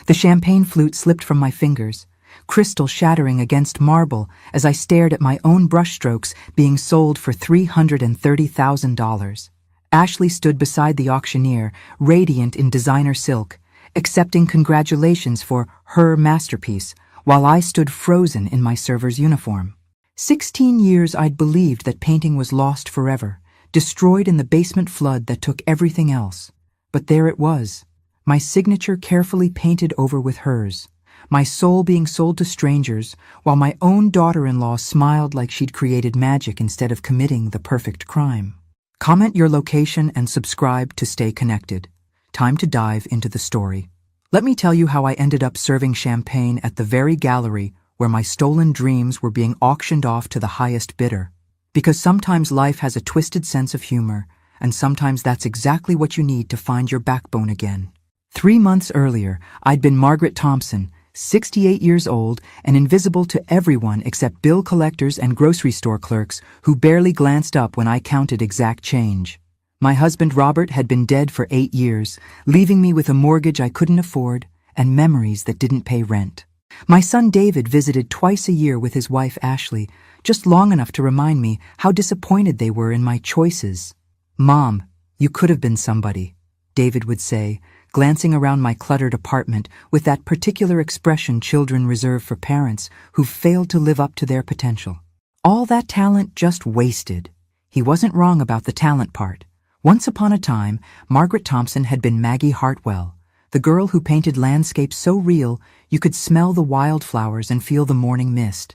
The champagne flute slipped from my fingers, crystal shattering against marble as I stared at my own brushstrokes being sold for $330,000. Ashley stood beside the auctioneer, radiant in designer silk, accepting congratulations for her masterpiece, while I stood frozen in my server's uniform. 16 years I'd believed that painting was lost forever, destroyed in the basement flood that took everything else. But there it was, my signature carefully painted over with hers, my soul being sold to strangers, while my own daughter-in-law smiled like she'd created magic instead of committing the perfect crime. Comment your location and subscribe to stay connected. Time to dive into the story. Let me tell you how I ended up serving champagne at the very gallery where my stolen dreams were being auctioned off to the highest bidder. Because sometimes life has a twisted sense of humor, and sometimes that's exactly what you need to find your backbone again. 3 months earlier, I'd been Margaret Thompson, 68 years old and invisible to everyone except bill collectors and grocery store clerks who barely glanced up when I counted exact change. My husband Robert had been dead for 8 years, leaving me with a mortgage I couldn't afford and memories that didn't pay rent. My son David visited twice a year with his wife Ashley, just long enough to remind me how disappointed they were in my choices. "Mom, you could have been somebody," David would say, glancing around my cluttered apartment with that particular expression children reserve for parents who've failed to live up to their potential. All that talent just wasted. He wasn't wrong about the talent part. Once upon a time, Margaret Thompson had been Maggie Hartwell, the girl who painted landscapes so real you could smell the wildflowers and feel the morning mist.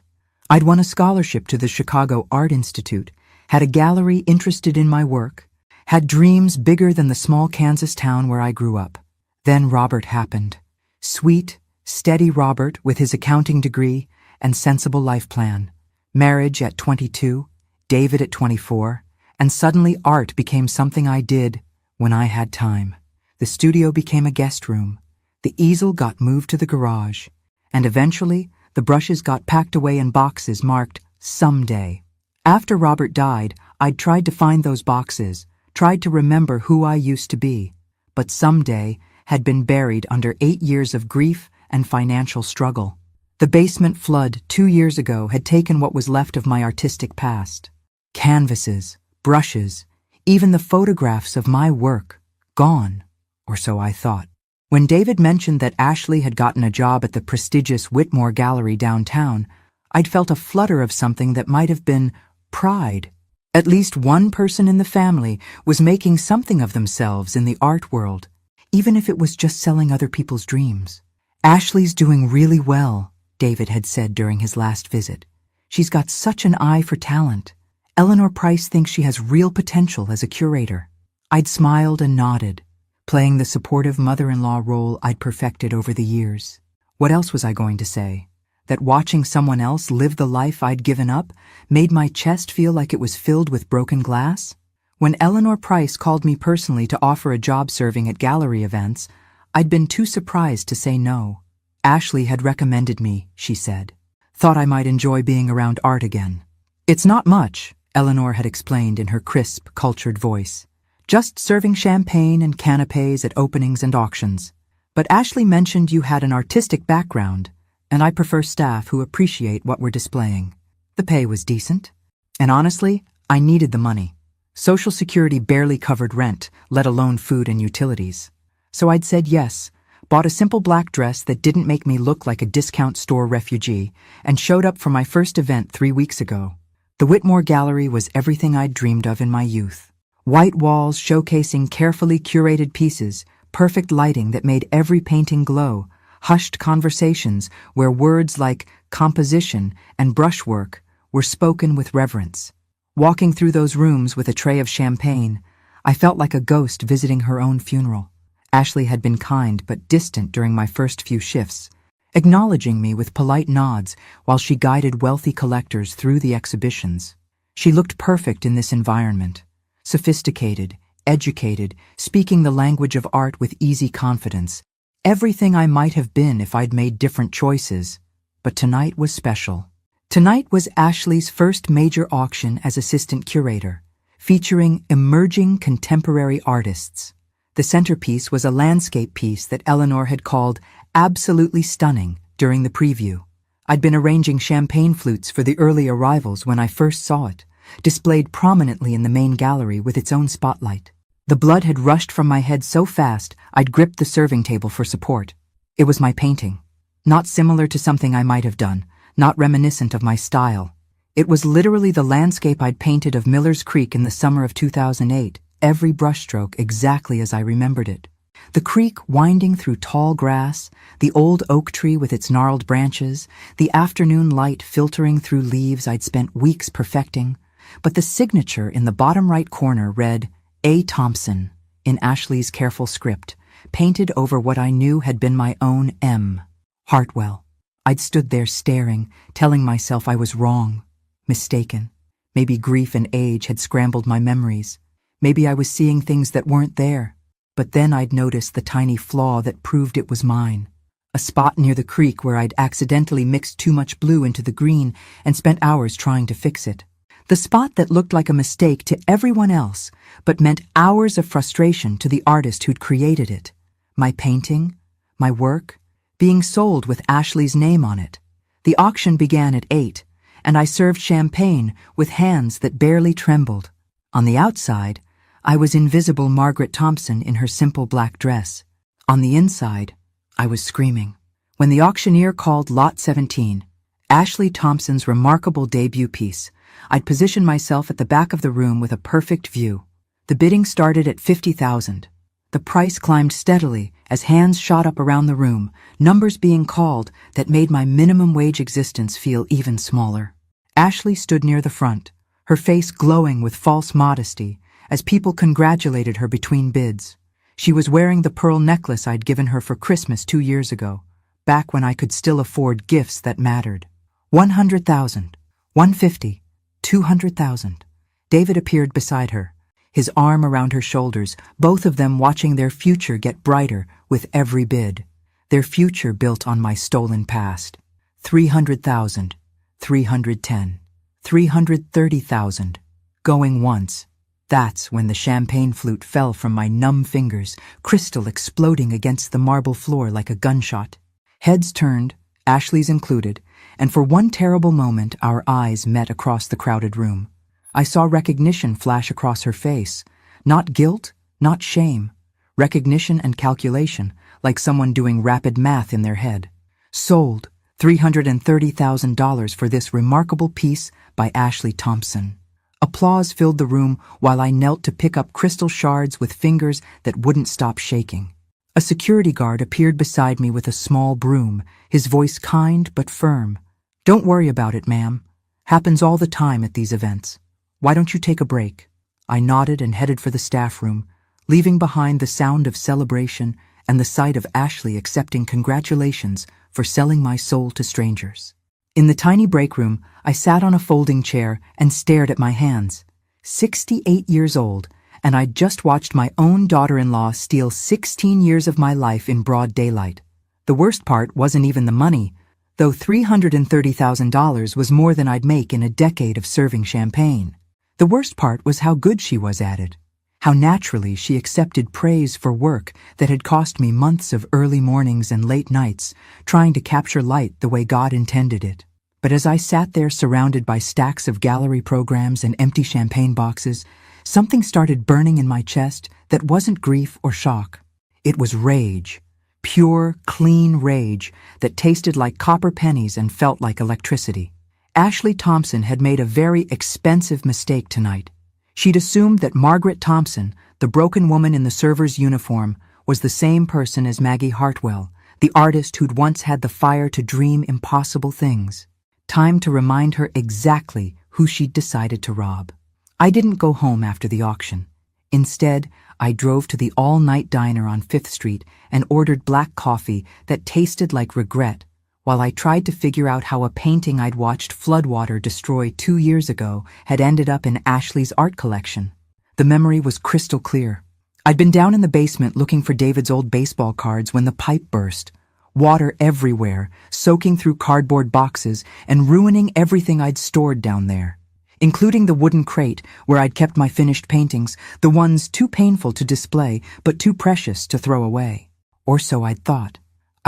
I'd won a scholarship to the Chicago Art Institute, had a gallery interested in my work, had dreams bigger than the small Kansas town where I grew up. Then Robert happened. Sweet, steady Robert with his accounting degree and sensible life plan. Marriage at 22, David at 24, and suddenly art became something I did when I had time. The studio became a guest room. The easel got moved to the garage, and eventually the brushes got packed away in boxes marked someday. After Robert died, I'd tried to find those boxes, tried to remember who I used to be, but someday had been buried under 8 years of grief and financial struggle. The basement flood 2 years ago had taken what was left of my artistic past. Canvases, brushes, even the photographs of my work, gone, or so I thought. When David mentioned that Ashley had gotten a job at the prestigious Whitmore Gallery downtown, I'd felt a flutter of something that might have been pride. At least one person in the family was making something of themselves in the art world, even if it was just selling other people's dreams. "Ashley's doing really well," David had said during his last visit. "She's got such an eye for talent. Eleanor Price thinks she has real potential as a curator." I'd smiled and nodded, playing the supportive mother-in-law role I'd perfected over the years. What else was I going to say? That watching someone else live the life I'd given up made my chest feel like it was filled with broken glass? When Eleanor Price called me personally to offer a job serving at gallery events, I'd been too surprised to say no. "Ashley had recommended me," she said. "Thought I might enjoy being around art again." "It's not much," Eleanor had explained in her crisp, cultured voice. "Just serving champagne and canapes at openings and auctions. But Ashley mentioned you had an artistic background, and I prefer staff who appreciate what we're displaying." The pay was decent, and honestly, I needed the money. Social Security barely covered rent, let alone food and utilities. So I'd said yes, bought a simple black dress that didn't make me look like a discount store refugee, and showed up for my first event 3 weeks ago. The Whitmore Gallery was everything I'd dreamed of in my youth. White walls showcasing carefully curated pieces, perfect lighting that made every painting glow, hushed conversations where words like composition and brushwork were spoken with reverence. Walking through those rooms with a tray of champagne, I felt like a ghost visiting her own funeral. Ashley had been kind but distant during my first few shifts, acknowledging me with polite nods while she guided wealthy collectors through the exhibitions. She looked perfect in this environment, sophisticated, educated, speaking the language of art with easy confidence. Everything I might have been if I'd made different choices, but tonight was special. Tonight was Ashley's first major auction as assistant curator, featuring emerging contemporary artists. The centerpiece was a landscape piece that Eleanor had called absolutely stunning during the preview. I'd been arranging champagne flutes for the early arrivals when I first saw it, displayed prominently in the main gallery with its own spotlight. The blood had rushed from my head so fast I'd gripped the serving table for support. It was my painting. Not similar to something I might have done, not reminiscent of my style. It was literally the landscape I'd painted of Miller's Creek in the summer of 2008, every brushstroke exactly as I remembered it. The creek winding through tall grass, the old oak tree with its gnarled branches, the afternoon light filtering through leaves I'd spent weeks perfecting, but the signature in the bottom right corner read, A. Thompson, in Ashley's careful script, painted over what I knew had been my own M. Hartwell. I'd stood there staring, telling myself I was wrong, mistaken. Maybe grief and age had scrambled my memories. Maybe I was seeing things that weren't there. But then I'd noticed the tiny flaw that proved it was mine. A spot near the creek where I'd accidentally mixed too much blue into the green and spent hours trying to fix it. The spot that looked like a mistake to everyone else, but meant hours of frustration to the artist who'd created it. My painting, my work, being sold with Ashley's name on it. The auction began at 8, and I served champagne with hands that barely trembled. On the outside, I was invisible Margaret Thompson in her simple black dress. On the inside, I was screaming. When the auctioneer called Lot 17, Ashley Thompson's remarkable debut piece, I'd positioned myself at the back of the room with a perfect view. The bidding started at $50,000. The price climbed steadily as hands shot up around the room, numbers being called that made my minimum wage existence feel even smaller. Ashley stood near the front, her face glowing with false modesty, as people congratulated her between bids. She was wearing the pearl necklace I'd given her for Christmas 2 years ago, back when I could still afford gifts that mattered. 100,000, 150, 200,000. David appeared beside her, his arm around her shoulders, both of them watching their future get brighter with every bid. Their future built on my stolen past. 300,000, 310, 330,000. Going once. That's when the champagne flute fell from my numb fingers, crystal exploding against the marble floor like a gunshot. Heads turned, Ashley's included, and for one terrible moment our eyes met across the crowded room. I saw recognition flash across her face. Not guilt, not shame. Recognition and calculation, like someone doing rapid math in their head. Sold $330,000 for this remarkable piece by Ashley Thompson. Applause filled the room while I knelt to pick up crystal shards with fingers that wouldn't stop shaking. A security guard appeared beside me with a small broom, his voice kind but firm. "Don't worry about it, ma'am. Happens all the time at these events. Why don't you take a break?" I nodded and headed for the staff room, leaving behind the sound of celebration and the sight of Ashley accepting congratulations for selling my soul to strangers. In the tiny break room, I sat on a folding chair and stared at my hands. 68 years old, and I'd just watched my own daughter-in-law steal 16 years of my life in broad daylight. The worst part wasn't even the money, though $330,000 was more than I'd make in a decade of serving champagne. The worst part was how good she was at it. How naturally she accepted praise for work that had cost me months of early mornings and late nights, trying to capture light the way God intended it. But as I sat there surrounded by stacks of gallery programs and empty champagne boxes, something started burning in my chest that wasn't grief or shock. It was rage. Pure, clean rage that tasted like copper pennies and felt like electricity. Ashley Thompson had made a very expensive mistake tonight. She'd assumed that Margaret Thompson, the broken woman in the server's uniform, was the same person as Maggie Hartwell, the artist who'd once had the fire to dream impossible things. Time to remind her exactly who she'd decided to rob. I didn't go home after the auction. Instead, I drove to the all-night diner on 5th Street and ordered black coffee that tasted like regret while I tried to figure out how a painting I'd watched floodwater destroy 2 years ago had ended up in Ashley's art collection. The memory was crystal clear. I'd been down in the basement looking for David's old baseball cards when the pipe burst. Water everywhere, soaking through cardboard boxes and ruining everything I'd stored down there, including the wooden crate where I'd kept my finished paintings, the ones too painful to display but too precious to throw away. Or so I'd thought.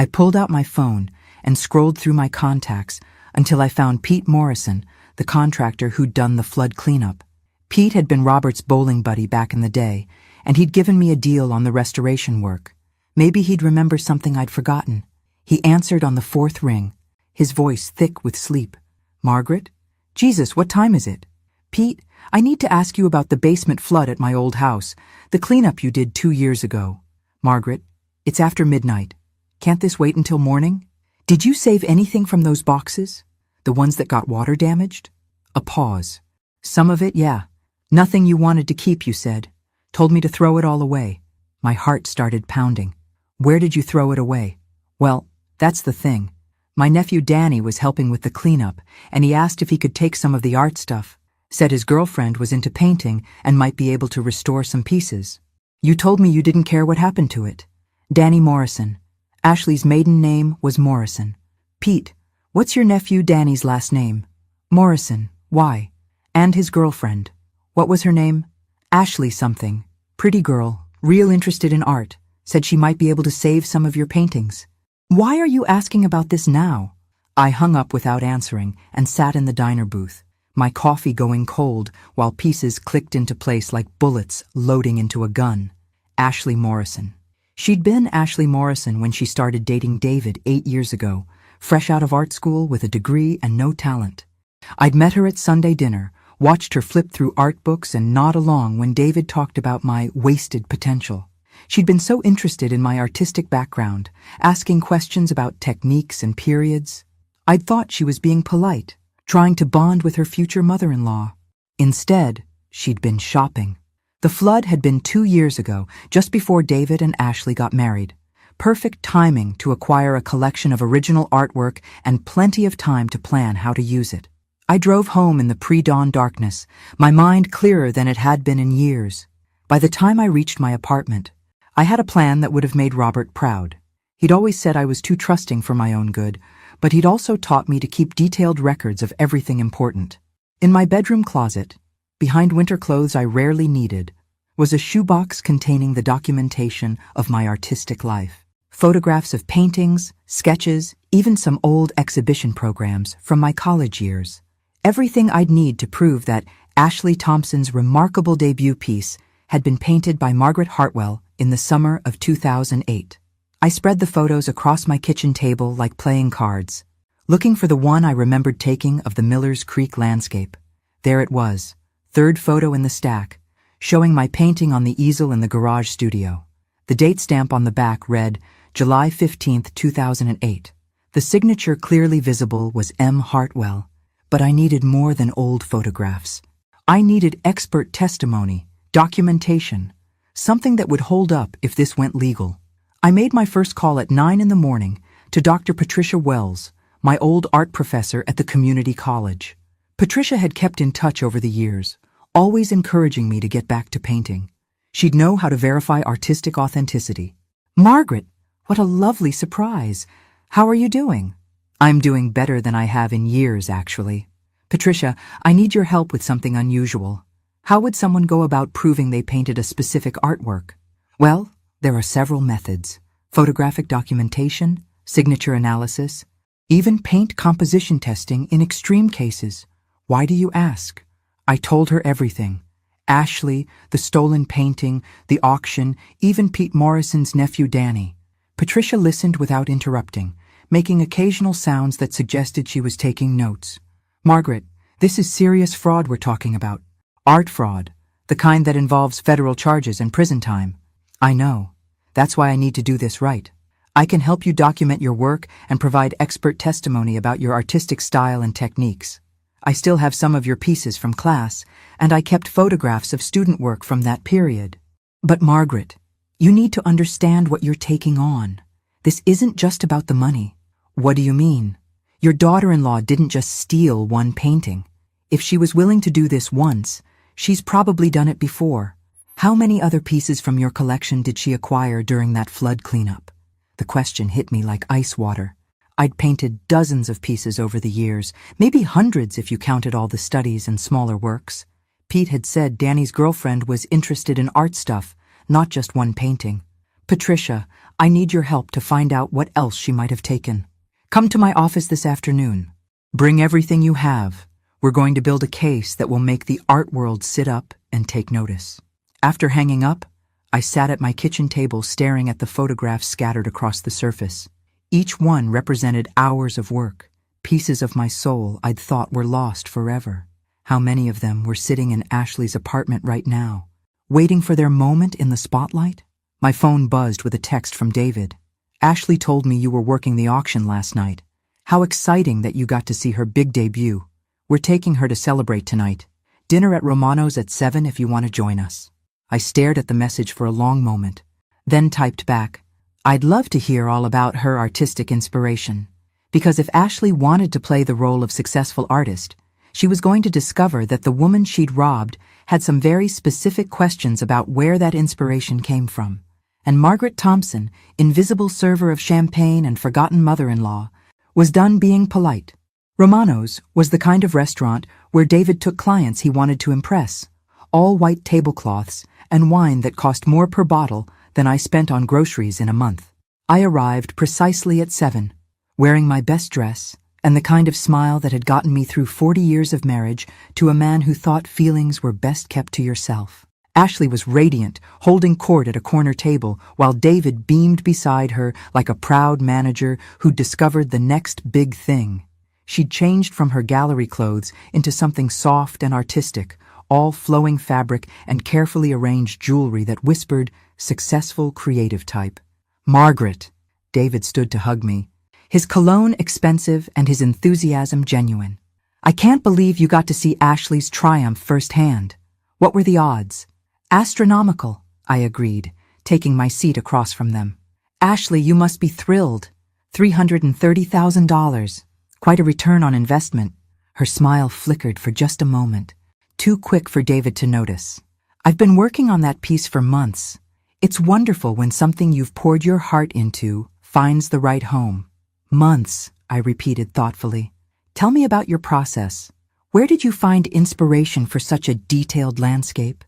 I pulled out my phone and scrolled through my contacts until I found Pete Morrison, the contractor who'd done the flood cleanup. Pete had been Robert's bowling buddy back in the day, and he'd given me a deal on the restoration work. Maybe he'd remember something I'd forgotten. He answered on the fourth ring, his voice thick with sleep. "Margaret? Jesus, what time is it?" "Pete, I need to ask you about the basement flood at my old house, the cleanup you did 2 years ago." "Margaret, it's after midnight. Can't this wait until morning?" "Did you save anything from those boxes? The ones that got water damaged?" A pause. "Some of it, yeah. Nothing you wanted to keep, you said. Told me to throw it all away." My heart started pounding. "Where did you throw it away?" "Well, that's the thing. My nephew Danny was helping with the cleanup, and he asked if he could take some of the art stuff. Said his girlfriend was into painting and might be able to restore some pieces." "You told me you didn't care what happened to it." "Danny Morrison. Ashley's maiden name was Morrison." "Pete, what's your nephew Danny's last name?" "Morrison. Why?" "And his girlfriend. What was her name?" "Ashley something. Pretty girl, real interested in art. Said she might be able to save some of your paintings." "Why are you asking about this now?" I hung up without answering and sat in the diner booth, my coffee going cold while pieces clicked into place like bullets loading into a gun. Ashley Morrison. She'd been Ashley Morrison when she started dating David 8 years ago, fresh out of art school with a degree and no talent. I'd met her at Sunday dinner, watched her flip through art books and nod along when David talked about my wasted potential. She'd been so interested in my artistic background, asking questions about techniques and periods. I'd thought she was being polite, trying to bond with her future mother-in-law. Instead, she'd been shopping. The flood had been 2 years ago, just before David and Ashley got married. Perfect timing to acquire a collection of original artwork and plenty of time to plan how to use it. I drove home in the pre-dawn darkness, my mind clearer than it had been in years. By the time I reached my apartment, I had a plan that would have made Robert proud. He'd always said I was too trusting for my own good, but he'd also taught me to keep detailed records of everything important. In my bedroom closet, behind winter clothes I rarely needed, was a shoebox containing the documentation of my artistic life. Photographs of paintings, sketches, even some old exhibition programs from my college years. Everything I'd need to prove that Ashley Thompson's remarkable debut piece had been painted by Margaret Hartwell in the summer of 2008. I spread the photos across my kitchen table like playing cards, looking for the one I remembered taking of the Millers Creek landscape. There it was, third photo in the stack, showing my painting on the easel in the garage studio. The date stamp on the back read July 15th, 2008. The signature clearly visible was M. Hartwell. But I needed more than old photographs. I needed expert testimony, documentation, something that would hold up if this went legal. I made my first call at 9 in the morning to Dr. Patricia Wells, my old art professor at the community college. Patricia had kept in touch over the years, always encouraging me to get back to painting. She'd know how to verify artistic authenticity. "Margaret, what a lovely surprise. How are you doing?" "I'm doing better than I have in years, actually. Patricia, I need your help with something unusual. How would someone go about proving they painted a specific artwork?" "Well, there are several methods. Photographic documentation, signature analysis, even paint composition testing in extreme cases." "Why do you ask?" I told her everything. Ashley, the stolen painting, the auction, even Pete Morrison's nephew Danny. Patricia listened without interrupting, making occasional sounds that suggested she was taking notes. "Margaret, this is serious fraud we're talking about. Art fraud, the kind that involves federal charges and prison time." "I know. That's why I need to do this right. I can help you document your work and provide expert testimony about your artistic style and techniques. I still have some of your pieces from class, and I kept photographs of student work from that period." "But Margaret, you need to understand what you're taking on. This isn't just about the money." "What do you mean? Your daughter-in-law didn't just steal one painting. If she was willing to do this once, she's probably done it before. How many other pieces from your collection did she acquire during that flood cleanup?" The question hit me like ice water. I'd painted dozens of pieces over the years, maybe hundreds if you counted all the studies and smaller works. Pete had said Danny's girlfriend was interested in art stuff, not just one painting. "Patricia, I need your help to find out what else she might have taken. Come to my office this afternoon. Bring everything you have. We're going to build a case that will make the art world sit up and take notice." After hanging up, I sat at my kitchen table staring at the photographs scattered across the surface. Each one represented hours of work, pieces of my soul I'd thought were lost forever. How many of them were sitting in Ashley's apartment right now, waiting for their moment in the spotlight? My phone buzzed with a text from David. "Ashley told me you were working the auction last night. How exciting that you got to see her big debut. We're taking her to celebrate tonight. Dinner at Romano's at 7 if you want to join us." I stared at the message for a long moment, then typed back, "I'd love to hear all about her artistic inspiration." Because if Ashley wanted to play the role of successful artist, she was going to discover that the woman she'd robbed had some very specific questions about where that inspiration came from. And Margaret Thompson, invisible server of champagne and forgotten mother-in-law, was done being polite. Romano's was the kind of restaurant where David took clients he wanted to impress. All white tablecloths and wine that cost more per bottle than I spent on groceries in a month. I arrived precisely at 7, wearing my best dress and the kind of smile that had gotten me through 40 years of marriage to a man who thought feelings were best kept to yourself. Ashley was radiant, holding court at a corner table, while David beamed beside her like a proud manager who'd discovered the next big thing. She'd changed from her gallery clothes into something soft and artistic, all flowing fabric and carefully arranged jewelry that whispered, "Successful creative type." "Margaret!" David stood to hug me, his cologne expensive and his enthusiasm genuine. "I can't believe you got to see Ashley's triumph firsthand. What were the odds?" "Astronomical," I agreed, taking my seat across from them. "Ashley, you must be thrilled. $330,000. Quite a return on investment." Her smile flickered for just a moment, too quick for David to notice. "I've been working on that piece for months. It's wonderful when something you've poured your heart into finds the right home." "Months," I repeated thoughtfully. "Tell me about your process. Where did you find inspiration for such a detailed landscape?"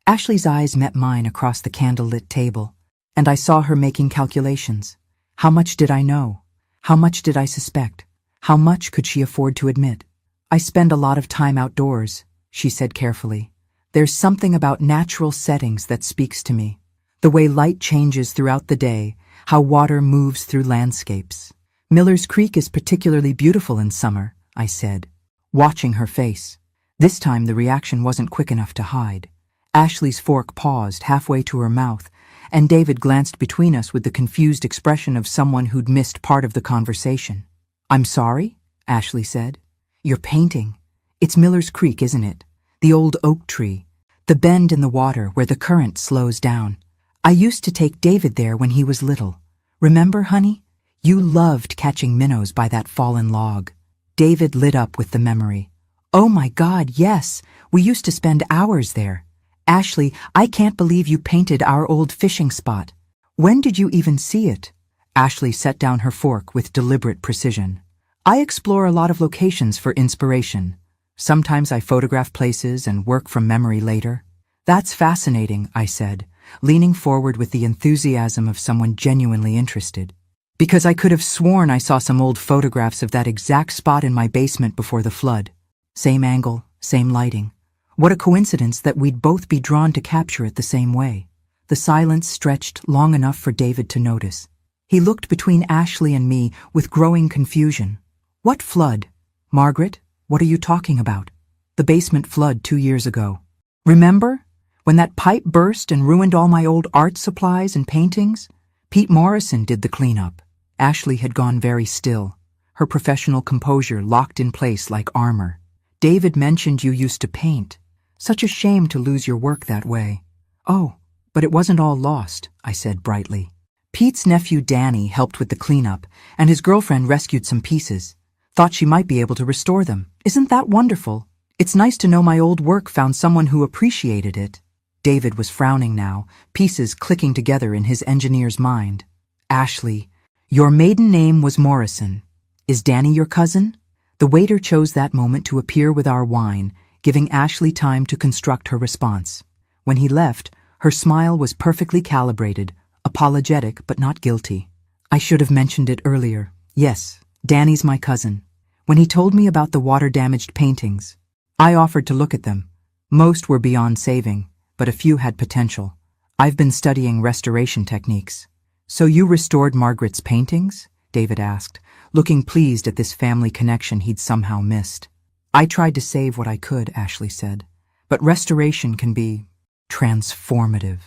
Ashley's eyes met mine across the candlelit table, and I saw her making calculations. How much did I know? How much did I suspect? How much could she afford to admit? "I spend a lot of time outdoors," she said carefully. "There's something about natural settings that speaks to me. The way light changes throughout the day, how water moves through landscapes. Miller's Creek is particularly beautiful in summer," I said, watching her face. This time the reaction wasn't quick enough to hide. Ashley's fork paused halfway to her mouth, and David glanced between us with the confused expression of someone who'd missed part of the conversation. "I'm sorry?" Ashley said. "You're painting. It's Miller's Creek, isn't it? The old oak tree. The bend in the water where the current slows down. I used to take David there when he was little. Remember, honey? You loved catching minnows by that fallen log." David lit up with the memory. "Oh my God, yes. We used to spend hours there. Ashley, I can't believe you painted our old fishing spot. When did you even see it?" Ashley set down her fork with deliberate precision. "I explore a lot of locations for inspiration. Sometimes I photograph places and work from memory later." "That's fascinating," I said, leaning forward with the enthusiasm of someone genuinely interested. "Because I could have sworn I saw some old photographs of that exact spot in my basement before the flood. Same angle, same lighting. What a coincidence that we'd both be drawn to capture it the same way." The silence stretched long enough for David to notice. He looked between Ashley and me with growing confusion. "What flood? Margaret, what are you talking about?" "The basement flood 2 years ago. Remember? When that pipe burst and ruined all my old art supplies and paintings? Pete Morrison did the cleanup." Ashley had gone very still, her professional composure locked in place like armor. "David mentioned you used to paint. Such a shame to lose your work that way." "Oh, but it wasn't all lost," I said brightly. "Pete's nephew Danny helped with the cleanup, and his girlfriend rescued some pieces. Thought she might be able to restore them. Isn't that wonderful? It's nice to know my old work found someone who appreciated it." David was frowning now, pieces clicking together in his engineer's mind. "Ashley, your maiden name was Morrison. Is Danny your cousin?" The waiter chose that moment to appear with our wine, giving Ashley time to construct her response. When he left, her smile was perfectly calibrated, apologetic but not guilty. I should have mentioned it earlier. Yes, Danny's my cousin. When he told me about the water-damaged paintings, I offered to look at them. Most were beyond saving, but a few had potential. I've been studying restoration techniques. So you restored Margaret's paintings? David asked, looking pleased at this family connection he'd somehow missed. I tried to save what I could, Ashley said. But restoration can be transformative.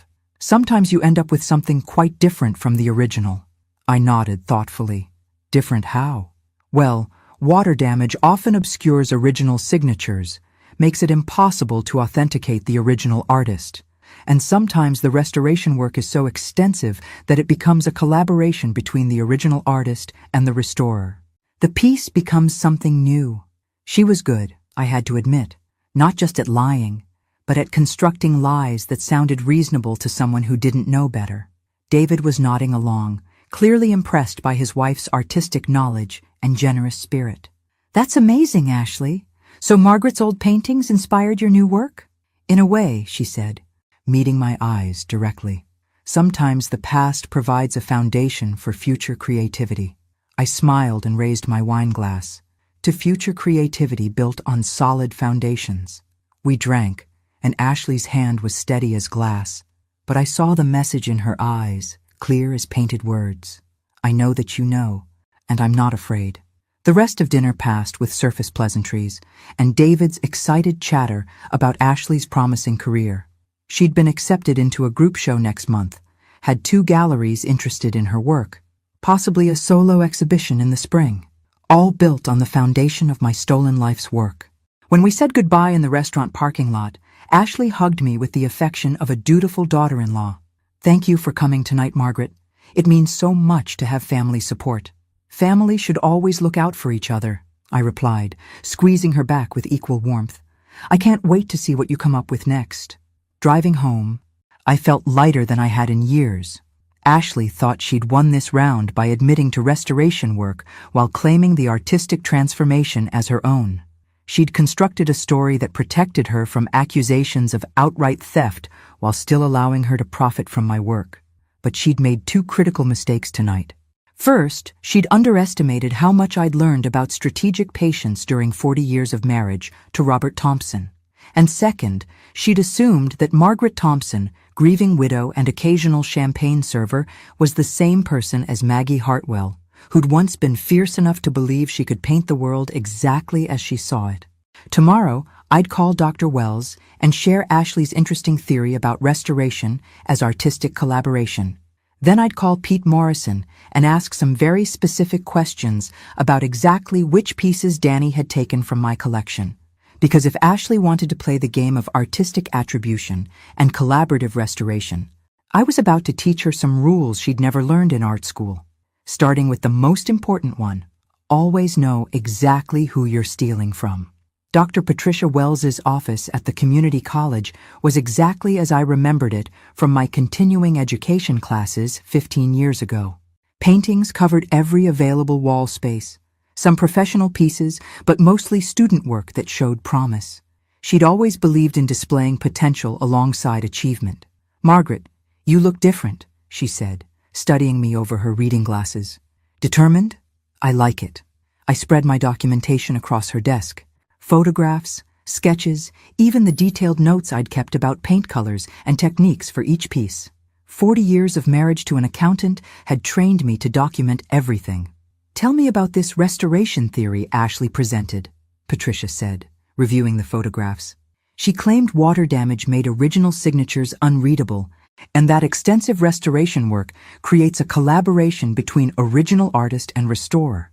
Sometimes you end up with something quite different from the original. I nodded thoughtfully. Different how? Well, water damage often obscures original signatures, makes it impossible to authenticate the original artist. And sometimes the restoration work is so extensive that it becomes a collaboration between the original artist and the restorer. The piece becomes something new. She was good, I had to admit, not just at lying, but at constructing lies that sounded reasonable to someone who didn't know better. David was nodding along, clearly impressed by his wife's artistic knowledge and generous spirit. That's amazing, Ashley. So Margaret's old paintings inspired your new work? In a way, she said, meeting my eyes directly. Sometimes the past provides a foundation for future creativity. I smiled and raised my wine glass to future creativity built on solid foundations. We drank, and Ashley's hand was steady as glass, but I saw the message in her eyes, clear as painted words. I know that you know, and I'm not afraid. The rest of dinner passed with surface pleasantries, and David's excited chatter about Ashley's promising career. She'd been accepted into a group show next month, had 2 galleries interested in her work, possibly a solo exhibition in the spring, all built on the foundation of my stolen life's work. When we said goodbye in the restaurant parking lot, Ashley hugged me with the affection of a dutiful daughter-in-law. Thank you for coming tonight, Margaret. It means so much to have family support. Family should always look out for each other, I replied, squeezing her back with equal warmth. I can't wait to see what you come up with next. Driving home, I felt lighter than I had in years. Ashley thought she'd won this round by admitting to restoration work while claiming the artistic transformation as her own. She'd constructed a story that protected her from accusations of outright theft while still allowing her to profit from my work. But she'd made 2 critical mistakes tonight. First, she'd underestimated how much I'd learned about strategic patience during 40 years of marriage to Robert Thompson. And second, she'd assumed that Margaret Thompson, grieving widow and occasional champagne server, was the same person as Maggie Hartwell, who'd once been fierce enough to believe she could paint the world exactly as she saw it. Tomorrow, I'd call Dr. Wells and share Ashley's interesting theory about restoration as artistic collaboration. Then I'd call Pete Morrison and ask some very specific questions about exactly which pieces Danny had taken from my collection. Because if Ashley wanted to play the game of artistic attribution and collaborative restoration, I was about to teach her some rules she'd never learned in art school. Starting with the most important one, always know exactly who you're stealing from. Dr. Patricia Wells's office at the community college was exactly as I remembered it from my continuing education classes 15 years ago. Paintings covered every available wall space, some professional pieces, but mostly student work that showed promise. She'd always believed in displaying potential alongside achievement. Margaret, you look different, she said, studying me over her reading glasses. Determined? I like it. I spread my documentation across her desk. Photographs, sketches, even the detailed notes I'd kept about paint colors and techniques for each piece. 40 years of marriage to an accountant had trained me to document everything. Tell me about this restoration theory Ashley presented, Patricia said, reviewing the photographs. She claimed water damage made original signatures unreadable, and that extensive restoration work creates a collaboration between original artist and restorer,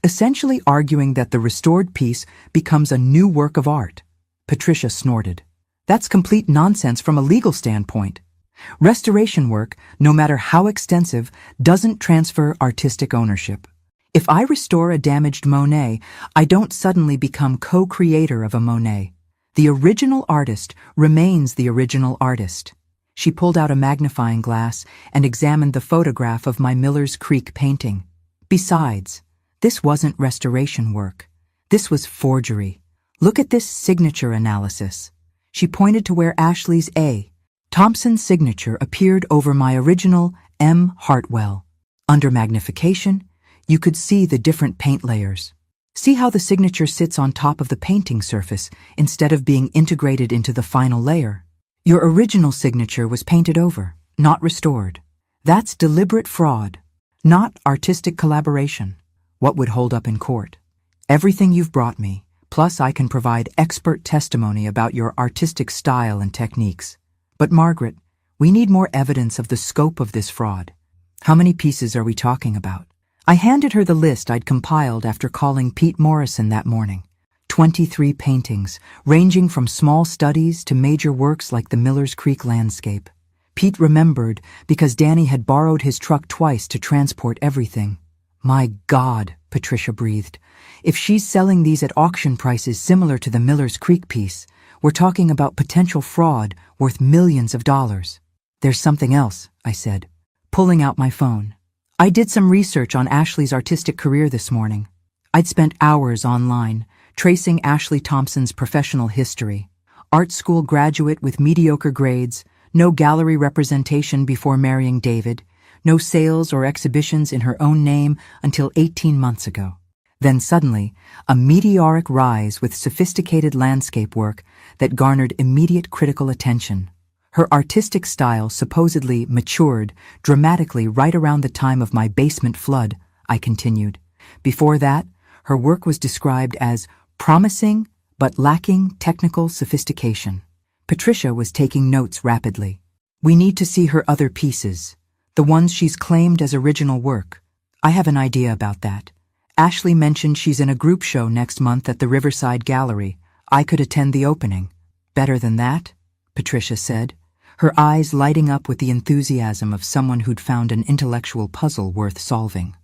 essentially arguing that the restored piece becomes a new work of art. Patricia snorted. That's complete nonsense from a legal standpoint. Restoration work, no matter how extensive, doesn't transfer artistic ownership. If I restore a damaged Monet, I don't suddenly become co-creator of a Monet. The original artist remains the original artist. She pulled out a magnifying glass and examined the photograph of my Miller's Creek painting. Besides, this wasn't restoration work. This was forgery. Look at this signature analysis. She pointed to where Ashley's A. Thompson's signature appeared over my original M. Hartwell. Under magnification, you could see the different paint layers. See how the signature sits on top of the painting surface instead of being integrated into the final layer. Your original signature was painted over, not restored. That's deliberate fraud, not artistic collaboration. What would hold up in court? Everything you've brought me, plus I can provide expert testimony about your artistic style and techniques. But Margaret, we need more evidence of the scope of this fraud. How many pieces are we talking about? I handed her the list I'd compiled after calling Pete Morrison that morning. 23 paintings, ranging from small studies to major works like the Miller's Creek landscape. Pete remembered because Danny had borrowed his truck twice to transport everything. My God, Patricia breathed. If she's selling these at auction prices similar to the Miller's Creek piece, we're talking about potential fraud worth millions of dollars. There's something else, I said, pulling out my phone. I did some research on Ashley's artistic career this morning. I'd spent hours online, tracing Ashley Thompson's professional history. Art school graduate with mediocre grades, no gallery representation before marrying David, no sales or exhibitions in her own name until 18 months ago. Then suddenly, a meteoric rise with sophisticated landscape work that garnered immediate critical attention. Her artistic style supposedly matured dramatically right around the time of my basement flood, I continued. Before that, her work was described as promising but lacking technical sophistication. Patricia was taking notes rapidly. We need to see her other pieces, the ones she's claimed as original work. I have an idea about that. Ashley mentioned she's in a group show next month at the Riverside Gallery. I could attend the opening. Better than that? Patricia said, her eyes lighting up with the enthusiasm of someone who'd found an intellectual puzzle worth solving.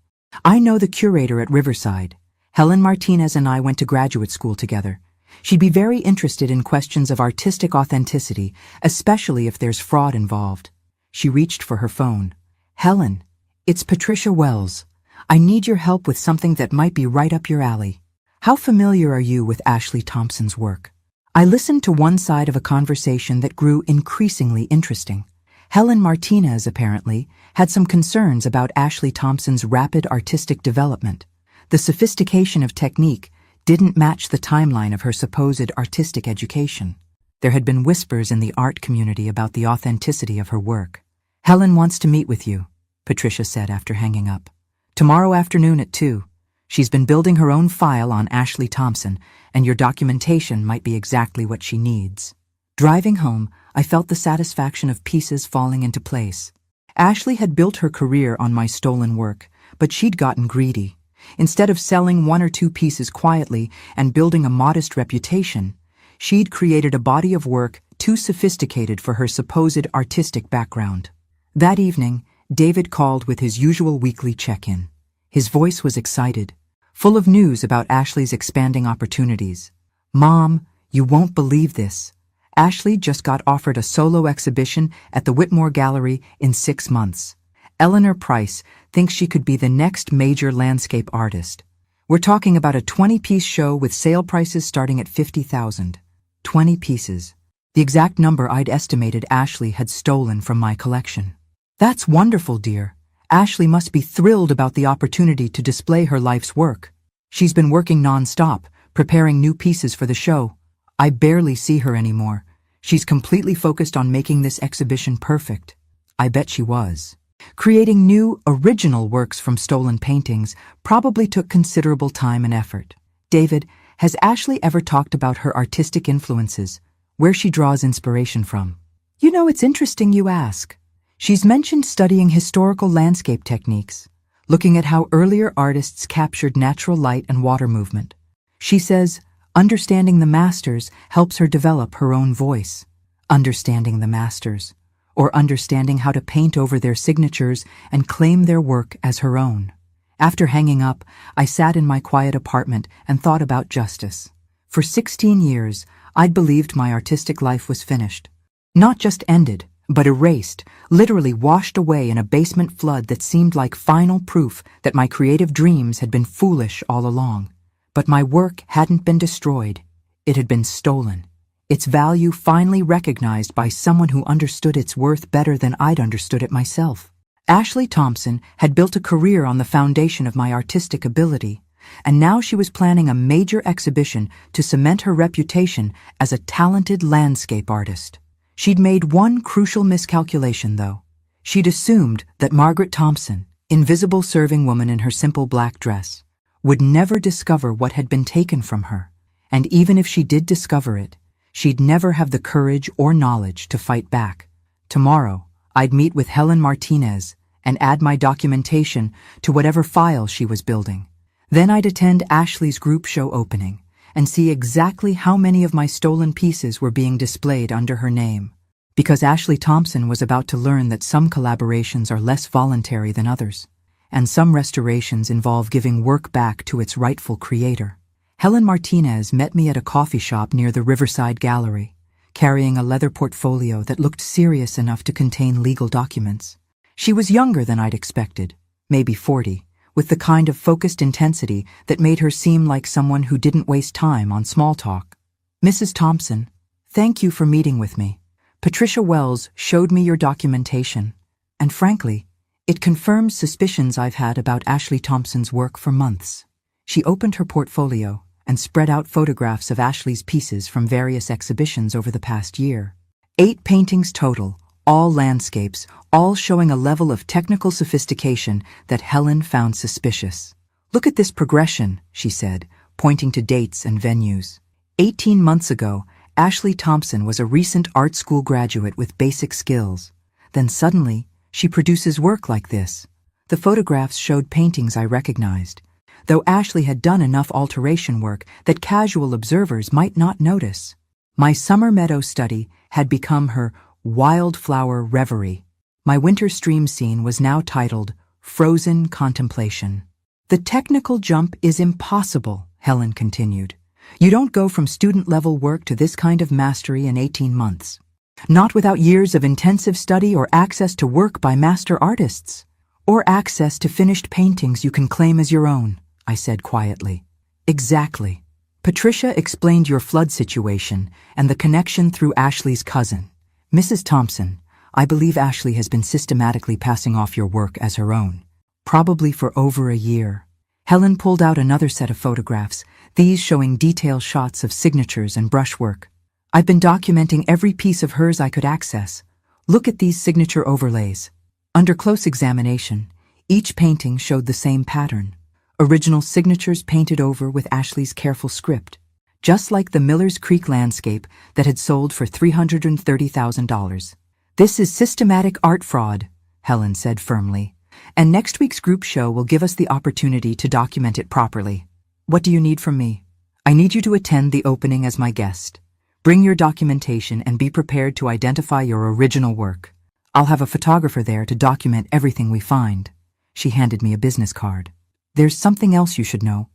I know the curator at Riverside. Helen Martinez and I went to graduate school together. She'd be very interested in questions of artistic authenticity, especially if there's fraud involved. She reached for her phone. Helen, it's Patricia Wells. I need your help with something that might be right up your alley. How familiar are you with Ashley Thompson's work? I listened to one side of a conversation that grew increasingly interesting. Helen Martinez, apparently, had some concerns about Ashley Thompson's rapid artistic development. The sophistication of technique didn't match the timeline of her supposed artistic education. There had been whispers in the art community about the authenticity of her work. Helen wants to meet with you, Patricia said after hanging up. Tomorrow afternoon at 2. She's been building her own file on Ashley Thompson, and your documentation might be exactly what she needs. Driving home, I felt the satisfaction of pieces falling into place. Ashley had built her career on my stolen work, but she'd gotten greedy. Instead of selling 1 or 2 pieces quietly and building a modest reputation, she'd created a body of work too sophisticated for her supposed artistic background. That evening, David called with his usual weekly check-in. His voice was excited, full of news about Ashley's expanding opportunities. Mom, you won't believe this. Ashley just got offered a solo exhibition at the Whitmore Gallery in 6 months. Eleanor Price thinks she could be the next major landscape artist. We're talking about a 20-piece show with sale prices starting at $50,000. 20 pieces. The exact number I'd estimated Ashley had stolen from my collection. That's wonderful, dear. Ashley must be thrilled about the opportunity to display her life's work. She's been working non-stop, preparing new pieces for the show. I barely see her anymore. She's completely focused on making this exhibition perfect. I bet she was. Creating new, original works from stolen paintings probably took considerable time and effort. David, has Ashley ever talked about her artistic influences, where she draws inspiration from? You know, it's interesting you ask. She's mentioned studying historical landscape techniques, looking at how earlier artists captured natural light and water movement. She says, understanding the masters helps her develop her own voice. Understanding the masters, or understanding how to paint over their signatures and claim their work as her own. After hanging up, I sat in my quiet apartment and thought about justice. For 16 years, I'd believed my artistic life was finished. Not just ended, but erased, literally washed away in a basement flood that seemed like final proof that my creative dreams had been foolish all along. But my work hadn't been destroyed. It had been stolen. Its value finally recognized by someone who understood its worth better than I'd understood it myself. Ashley Thompson had built a career on the foundation of my artistic ability, and now she was planning a major exhibition to cement her reputation as a talented landscape artist. She'd made one crucial miscalculation, though. She'd assumed that Margaret Thompson, invisible serving woman in her simple black dress, would never discover what had been taken from her, and even if she did discover it, she'd never have the courage or knowledge to fight back. Tomorrow, I'd meet with Helen Martinez and add my documentation to whatever file she was building. Then I'd attend Ashley's group show opening and see exactly how many of my stolen pieces were being displayed under her name. Because Ashley Thompson was about to learn that some collaborations are less voluntary than others, and some restorations involve giving work back to its rightful creator. Helen Martinez met me at a coffee shop near the Riverside Gallery, carrying a leather portfolio that looked serious enough to contain legal documents. She was younger than I'd expected, maybe 40, with the kind of focused intensity that made her seem like someone who didn't waste time on small talk. "Mrs. Thompson, thank you for meeting with me. Patricia Wells showed me your documentation, and frankly, it confirms suspicions I've had about Ashley Thompson's work for months." She opened her portfolio and spread out photographs of Ashley's pieces from various exhibitions over the past year. 8 paintings total, all landscapes, all showing a level of technical sophistication that Helen found suspicious. "Look at this progression," she said, pointing to dates and venues. 18 months ago, Ashley Thompson was a recent art school graduate with basic skills. Then suddenly, she produces work like this. The photographs showed paintings I recognized, though Ashley had done enough alteration work that casual observers might not notice. My summer meadow study had become her wildflower reverie. My winter stream scene was now titled Frozen Contemplation. "The technical jump is impossible," Helen continued. "You don't go from student-level work to this kind of mastery in 18 months. Not without years of intensive study or access to work by master artists. Or access to finished paintings you can claim as your own," I said quietly. "Exactly. Patricia explained your flood situation and the connection through Ashley's cousin. Mrs. Thompson, I believe Ashley has been systematically passing off your work as her own, probably for over a year." Helen pulled out another set of photographs, these showing detailed shots of signatures and brushwork. "I've been documenting every piece of hers I could access. Look at these signature overlays." Under close examination, each painting showed the same pattern. Original signatures painted over with Ashley's careful script, just like the Miller's Creek landscape that had sold for $330,000. "This is systematic art fraud," Helen said firmly, "and next week's group show will give us the opportunity to document it properly. What do you need from me? I need you to attend the opening as my guest. Bring your documentation and be prepared to identify your original work. I'll have a photographer there to document everything we find." She handed me a business card. "There's something else you should know.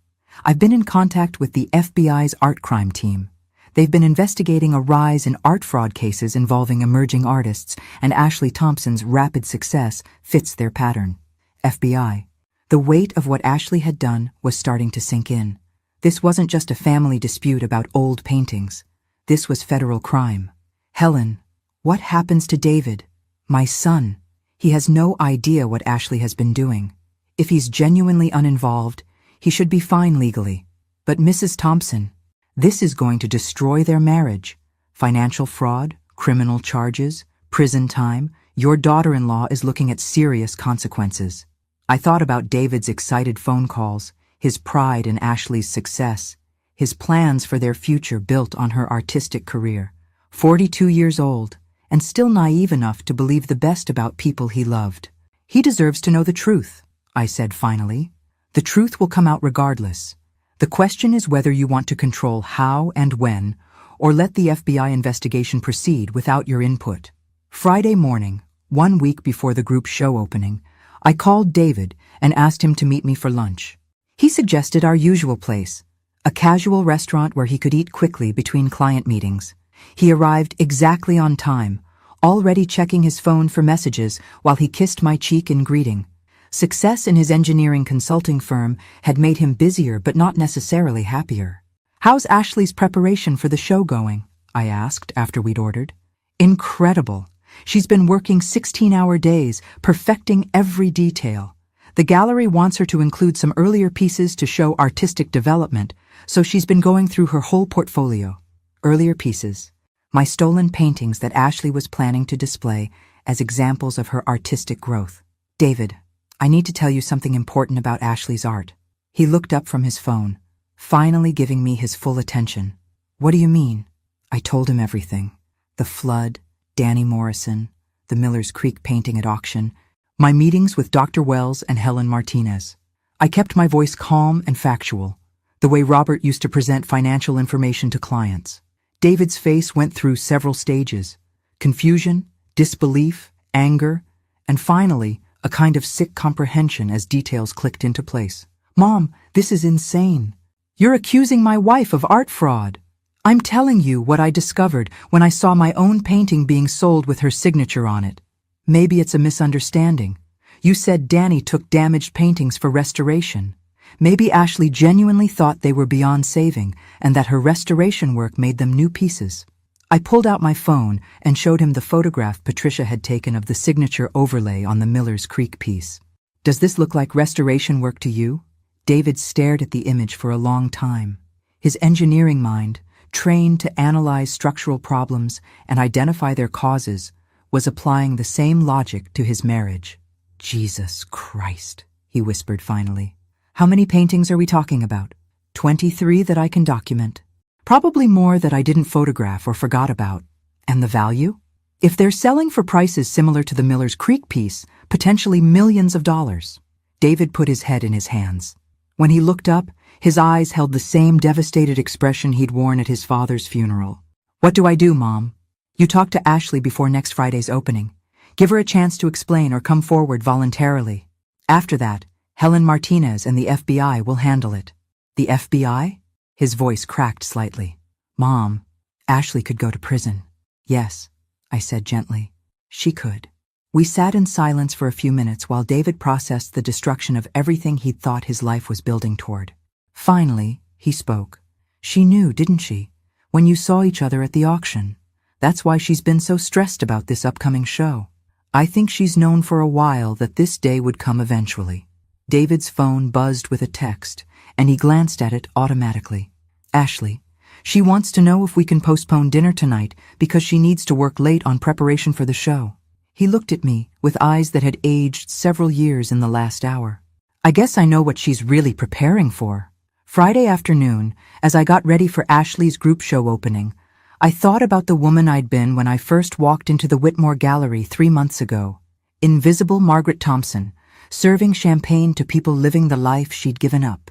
I've been in contact with the FBI's art crime team. They've been investigating a rise in art fraud cases involving emerging artists, and Ashley Thompson's rapid success fits their pattern." FBI. The weight of what Ashley had done was starting to sink in. This wasn't just a family dispute about old paintings. This was federal crime. "Helen, what happens to David? My son. He has no idea what Ashley has been doing. If he's genuinely uninvolved, he should be fine legally. But Mrs. Thompson, this is going to destroy their marriage. Financial fraud, criminal charges, prison time. Your daughter-in-law is looking at serious consequences." I thought about David's excited phone calls, his pride in Ashley's success, his plans for their future built on her artistic career. 42 years old, and still naive enough to believe the best about people he loved. "He deserves to know the truth," I said finally. "The truth will come out regardless. The question is whether you want to control how and when, or let the FBI investigation proceed without your input." Friday morning, 1 week before the group show opening, I called David and asked him to meet me for lunch. He suggested our usual place, a casual restaurant where he could eat quickly between client meetings. He arrived exactly on time, already checking his phone for messages while he kissed my cheek in greeting. Success in his engineering consulting firm had made him busier but not necessarily happier. "How's Ashley's preparation for the show going?" I asked after we'd ordered. "Incredible. She's been working 16-hour days, perfecting every detail. The gallery wants her to include some earlier pieces to show artistic development, so she's been going through her whole portfolio. Earlier pieces. My stolen paintings that Ashley was planning to display as examples of her artistic growth. David, I need to tell you something important about Ashley's art. He looked up from his phone, finally giving me his full attention. What do you mean? I told him everything. The flood, Danny Morrison, the Miller's Creek painting at auction, my meetings with Dr. Wells and Helen Martinez. I kept my voice calm and factual, the way Robert used to present financial information to clients. David's face went through several stages: confusion, disbelief, anger, and finally, a kind of sick comprehension as details clicked into place. Mom, this is insane. You're accusing my wife of art fraud. I'm telling you what I discovered when I saw my own painting being sold with her signature on it. Maybe it's a misunderstanding. You said Danny took damaged paintings for restoration. Maybe Ashley genuinely thought they were beyond saving and that her restoration work made them new pieces. I pulled out my phone and showed him the photograph Patricia had taken of the signature overlay on the Miller's Creek piece. Does this look like restoration work to you? David stared at the image for a long time. His engineering mind, trained to analyze structural problems and identify their causes, was applying the same logic to his marriage. Jesus Christ, he whispered finally. How many paintings are we talking about? 23 that I can document. Probably more that I didn't photograph or forgot about. And the value? If they're selling for prices similar to the Miller's Creek piece, potentially millions of dollars. David put his head in his hands. When he looked up, his eyes held the same devastated expression he'd worn at his father's funeral. What do I do, Mom? You talk to Ashley before next Friday's opening. Give her a chance to explain or come forward voluntarily. After that, Helen Martinez and the FBI will handle it. The FBI? His voice cracked slightly. Mom, Ashley could go to prison. Yes, I said gently. She could. We sat in silence for a few minutes while David processed the destruction of everything he'd thought his life was building toward. Finally, he spoke. She knew, didn't she? When you saw each other at the auction. That's why she's been so stressed about this upcoming show. I think she's known for a while that this day would come eventually. David's phone buzzed with a text, and he glanced at it automatically. Ashley, she wants to know if we can postpone dinner tonight because she needs to work late on preparation for the show. He looked at me with eyes that had aged several years in the last hour. I guess I know what she's really preparing for. Friday afternoon, as I got ready for Ashley's group show opening, I thought about the woman I'd been when I first walked into the Whitmore Gallery 3 months ago. Invisible Margaret Thompson, serving champagne to people living the life she'd given up.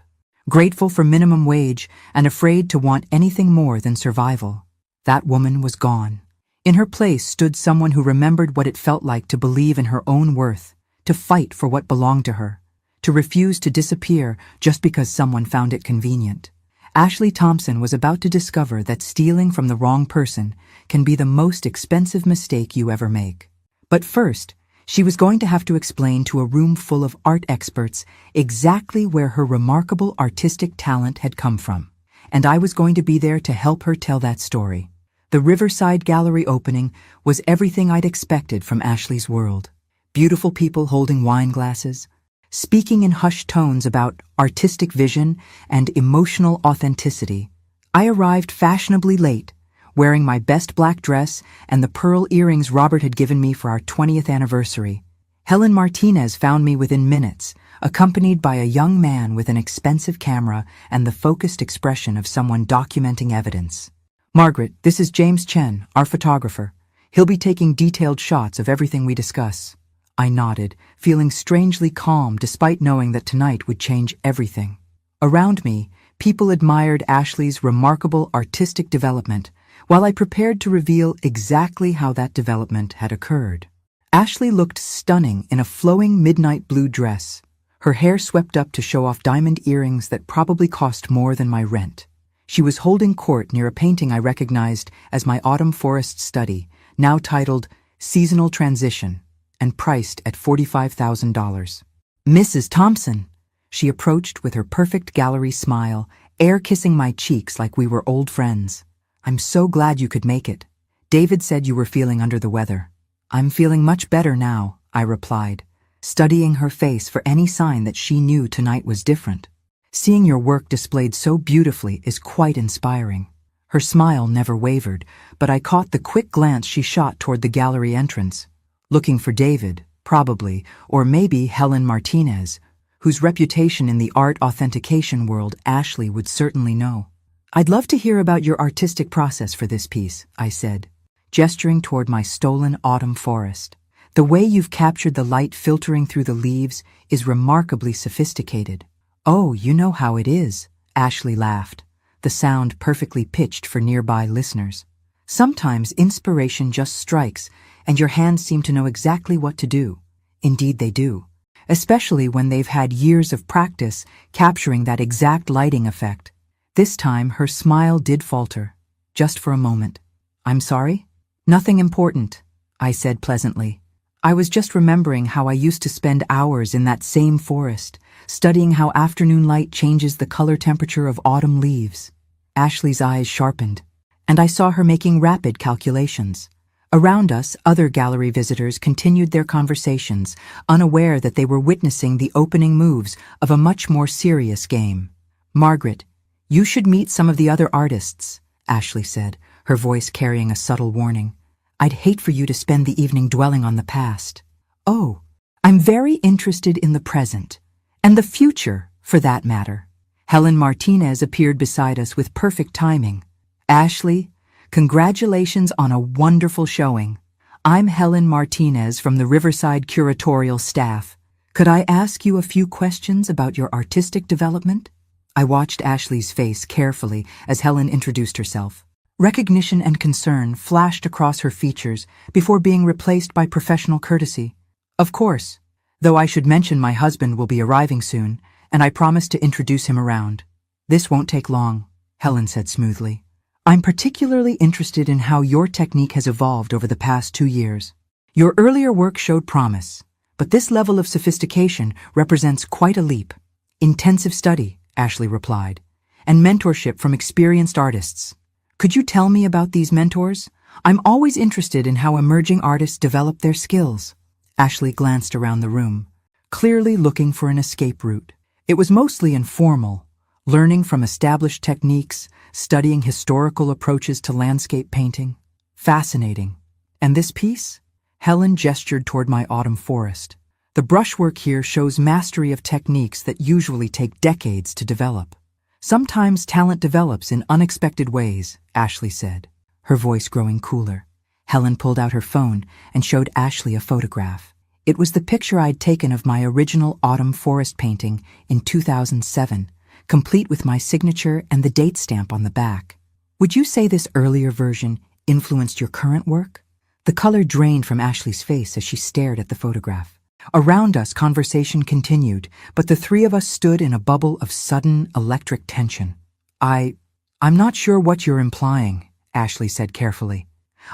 Grateful for minimum wage and afraid to want anything more than survival. That woman was gone. In her place stood someone who remembered what it felt like to believe in her own worth, to fight for what belonged to her, to refuse to disappear just because someone found it convenient. Ashley Thompson was about to discover that stealing from the wrong person can be the most expensive mistake you ever make. But first, she was going to have to explain to a room full of art experts exactly where her remarkable artistic talent had come from. And I was going to be there to help her tell that story. The Riverside Gallery opening was everything I'd expected from Ashley's world. Beautiful people holding wine glasses, speaking in hushed tones about artistic vision and emotional authenticity. I arrived fashionably late, wearing my best black dress and the pearl earrings Robert had given me for our 20th anniversary. Helen Martinez found me within minutes, accompanied by a young man with an expensive camera and the focused expression of someone documenting evidence. Margaret, this is James Chen, our photographer. He'll be taking detailed shots of everything we discuss. I nodded, feeling strangely calm despite knowing that tonight would change everything. Around me, people admired Ashley's remarkable artistic development, while I prepared to reveal exactly how that development had occurred. Ashley looked stunning in a flowing midnight blue dress, her hair swept up to show off diamond earrings that probably cost more than my rent. She was holding court near a painting I recognized as my autumn forest study, now titled Seasonal Transition, and priced at $45,000. Mrs. Thompson, she approached with her perfect gallery smile, air-kissing my cheeks like we were old friends. I'm so glad you could make it. David said you were feeling under the weather. I'm feeling much better now, I replied, studying her face for any sign that she knew tonight was different. Seeing your work displayed so beautifully is quite inspiring. Her smile never wavered, but I caught the quick glance she shot toward the gallery entrance. Looking for David, probably, or maybe Helen Martinez, whose reputation in the art authentication world Ashley would certainly know. I'd love to hear about your artistic process for this piece, I said, gesturing toward my stolen autumn forest. The way you've captured the light filtering through the leaves is remarkably sophisticated. Oh, you know how it is, Ashley laughed, the sound perfectly pitched for nearby listeners. Sometimes inspiration just strikes, and your hands seem to know exactly what to do. Indeed they do, especially when they've had years of practice capturing that exact lighting effect. This time her smile did falter, just for a moment. I'm sorry? Nothing important, I said pleasantly. I was just remembering how I used to spend hours in that same forest, studying how afternoon light changes the color temperature of autumn leaves. Ashley's eyes sharpened, and I saw her making rapid calculations. Around us, other gallery visitors continued their conversations, unaware that they were witnessing the opening moves of a much more serious game. Margaret, you should meet some of the other artists, Ashley said, her voice carrying a subtle warning. I'd hate for you to spend the evening dwelling on the past. Oh, I'm very interested in the present, and the future, for that matter. Helen Martinez appeared beside us with perfect timing. Ashley, congratulations on a wonderful showing. I'm Helen Martinez from the Riverside Curatorial staff. Could I ask you a few questions about your artistic development? I watched Ashley's face carefully as Helen introduced herself. Recognition and concern flashed across her features before being replaced by professional courtesy. Of course, though I should mention my husband will be arriving soon, and I promised to introduce him around. This won't take long, Helen said smoothly. I'm particularly interested in how your technique has evolved over the past 2 years. Your earlier work showed promise, but this level of sophistication represents quite a leap. Intensive study, Ashley replied, and mentorship from experienced artists. Could you tell me about these mentors? I'm always interested in how emerging artists develop their skills. Ashley glanced around the room, clearly looking for an escape route. It was mostly informal, learning from established techniques, studying historical approaches to landscape painting. Fascinating. And this piece? Helen gestured toward my autumn forest. The brushwork here shows mastery of techniques that usually take decades to develop. Sometimes talent develops in unexpected ways, Ashley said, her voice growing cooler. Helen pulled out her phone and showed Ashley a photograph. It was the picture I'd taken of my original autumn forest painting in 2007, complete with my signature and the date stamp on the back. Would you say this earlier version influenced your current work? The color drained from Ashley's face as she stared at the photograph. Around us, conversation continued, but the three of us stood in a bubble of sudden electric tension. I'm not sure what you're implying, Ashley said carefully.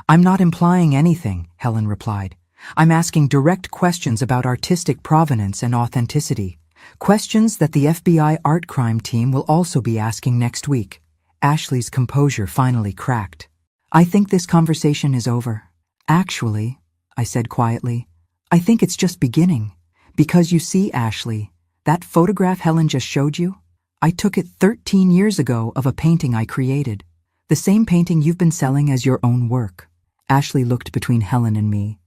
I'm not implying anything, Helen replied. I'm asking direct questions about artistic provenance and authenticity. Questions that the FBI art crime team will also be asking next week. Ashley's composure finally cracked. I think this conversation is over. Actually, I said quietly, I think it's just beginning. Because you see, Ashley, that photograph Helen just showed you? I took it 13 years ago of a painting I created. The same painting you've been selling as your own work. Ashley looked between Helen and me,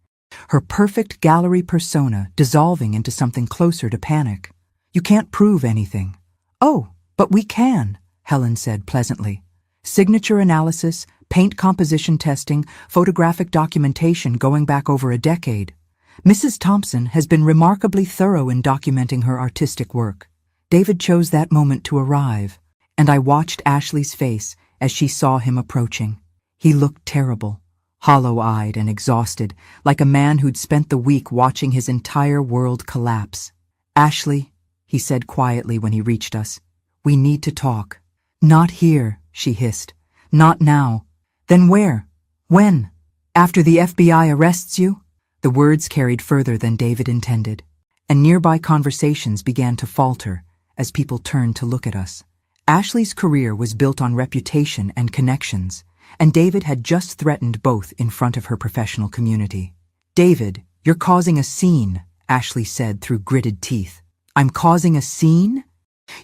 her perfect gallery persona dissolving into something closer to panic. You can't prove anything. Oh, but we can, Helen said pleasantly. Signature analysis, paint composition testing, photographic documentation going back over a decade. Mrs. Thompson has been remarkably thorough in documenting her artistic work. David chose that moment to arrive, and I watched Ashley's face as she saw him approaching. He looked terrible, hollow-eyed and exhausted, like a man who'd spent the week watching his entire world collapse. Ashley, he said quietly when he reached us, we need to talk. Not here, she hissed. Not now. Then where? When? After the FBI arrests you? The words carried further than David intended, and nearby conversations began to falter as people turned to look at us. Ashley's career was built on reputation and connections, and David had just threatened both in front of her professional community. David, you're causing a scene, Ashley said through gritted teeth. I'm causing a scene?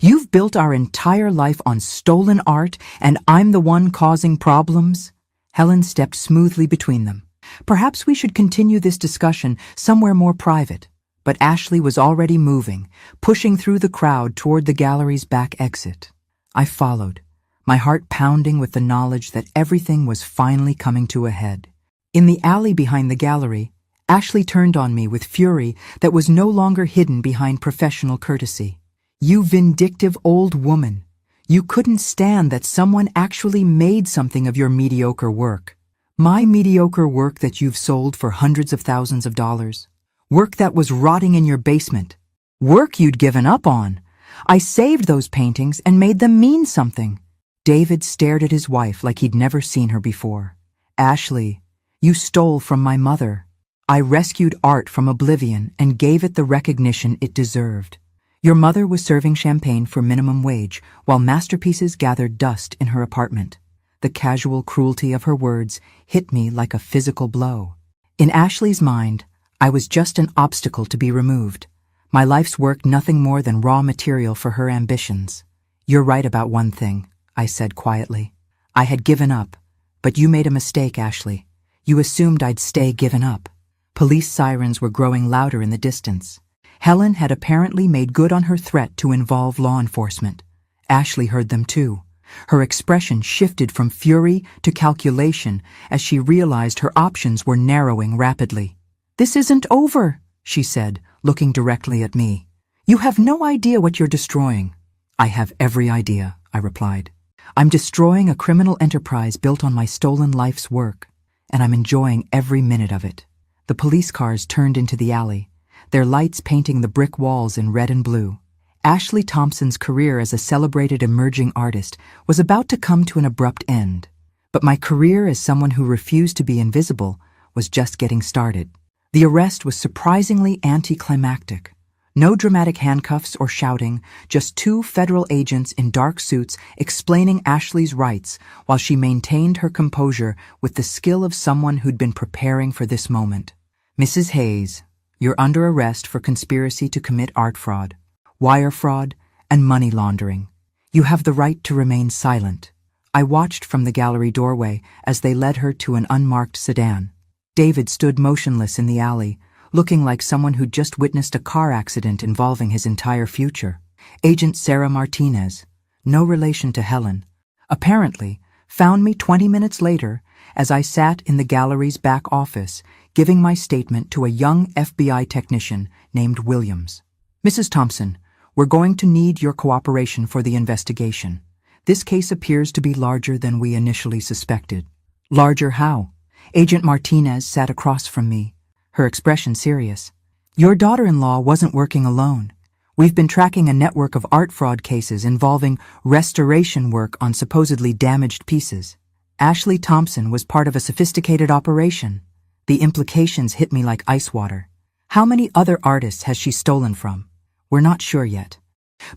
You've built our entire life on stolen art, and I'm the one causing problems? Helen stepped smoothly between them. Perhaps we should continue this discussion somewhere more private. But Ashley was already moving, pushing through the crowd toward the gallery's back exit. I followed, my heart pounding with the knowledge that everything was finally coming to a head. In the alley behind the gallery, Ashley turned on me with fury that was no longer hidden behind professional courtesy. You vindictive old woman. You couldn't stand that someone actually made something of your mediocre work. My mediocre work that you've sold for hundreds of thousands of dollars. Work that was rotting in your basement. Work you'd given up on. I saved those paintings and made them mean something. David stared at his wife like he'd never seen her before. Ashley, you stole from my mother. I rescued art from oblivion and gave it the recognition it deserved. Your mother was serving champagne for minimum wage while masterpieces gathered dust in her apartment. The casual cruelty of her words hit me like a physical blow. In Ashley's mind, I was just an obstacle to be removed. My life's work nothing more than raw material for her ambitions. You're right about one thing, I said quietly. I had given up, but you made a mistake, Ashley. You assumed I'd stay given up. Police sirens were growing louder in the distance. Helen had apparently made good on her threat to involve law enforcement. Ashley heard them too. Her expression shifted from fury to calculation as she realized her options were narrowing rapidly. This isn't over, she said, looking directly at me. You have no idea what you're destroying. I have every idea, I replied. I'm destroying a criminal enterprise built on my stolen life's work, and I'm enjoying every minute of it. The police cars turned into the alley, their lights painting the brick walls in red and blue. Ashley Thompson's career as a celebrated emerging artist was about to come to an abrupt end. But my career as someone who refused to be invisible was just getting started. The arrest was surprisingly anticlimactic. No dramatic handcuffs or shouting, just two federal agents in dark suits explaining Ashley's rights while she maintained her composure with the skill of someone who'd been preparing for this moment. Mrs. Hayes, you're under arrest for conspiracy to commit art fraud, wire fraud, and money laundering. You have the right to remain silent. I watched from the gallery doorway as they led her to an unmarked sedan. David stood motionless in the alley, looking like someone who'd just witnessed a car accident involving his entire future. Agent Sarah Martinez, no relation to Helen, apparently found me 20 minutes later as I sat in the gallery's back office giving my statement to a young FBI technician named Williams. Mrs. Thompson, we're going to need your cooperation for the investigation. This case appears to be larger than we initially suspected. Larger how? Agent Martinez sat across from me, her expression serious. Your daughter-in-law wasn't working alone. We've been tracking a network of art fraud cases involving restoration work on supposedly damaged pieces. Ashley Thompson was part of a sophisticated operation. The implications hit me like ice water. How many other artists has she stolen from? We're not sure yet.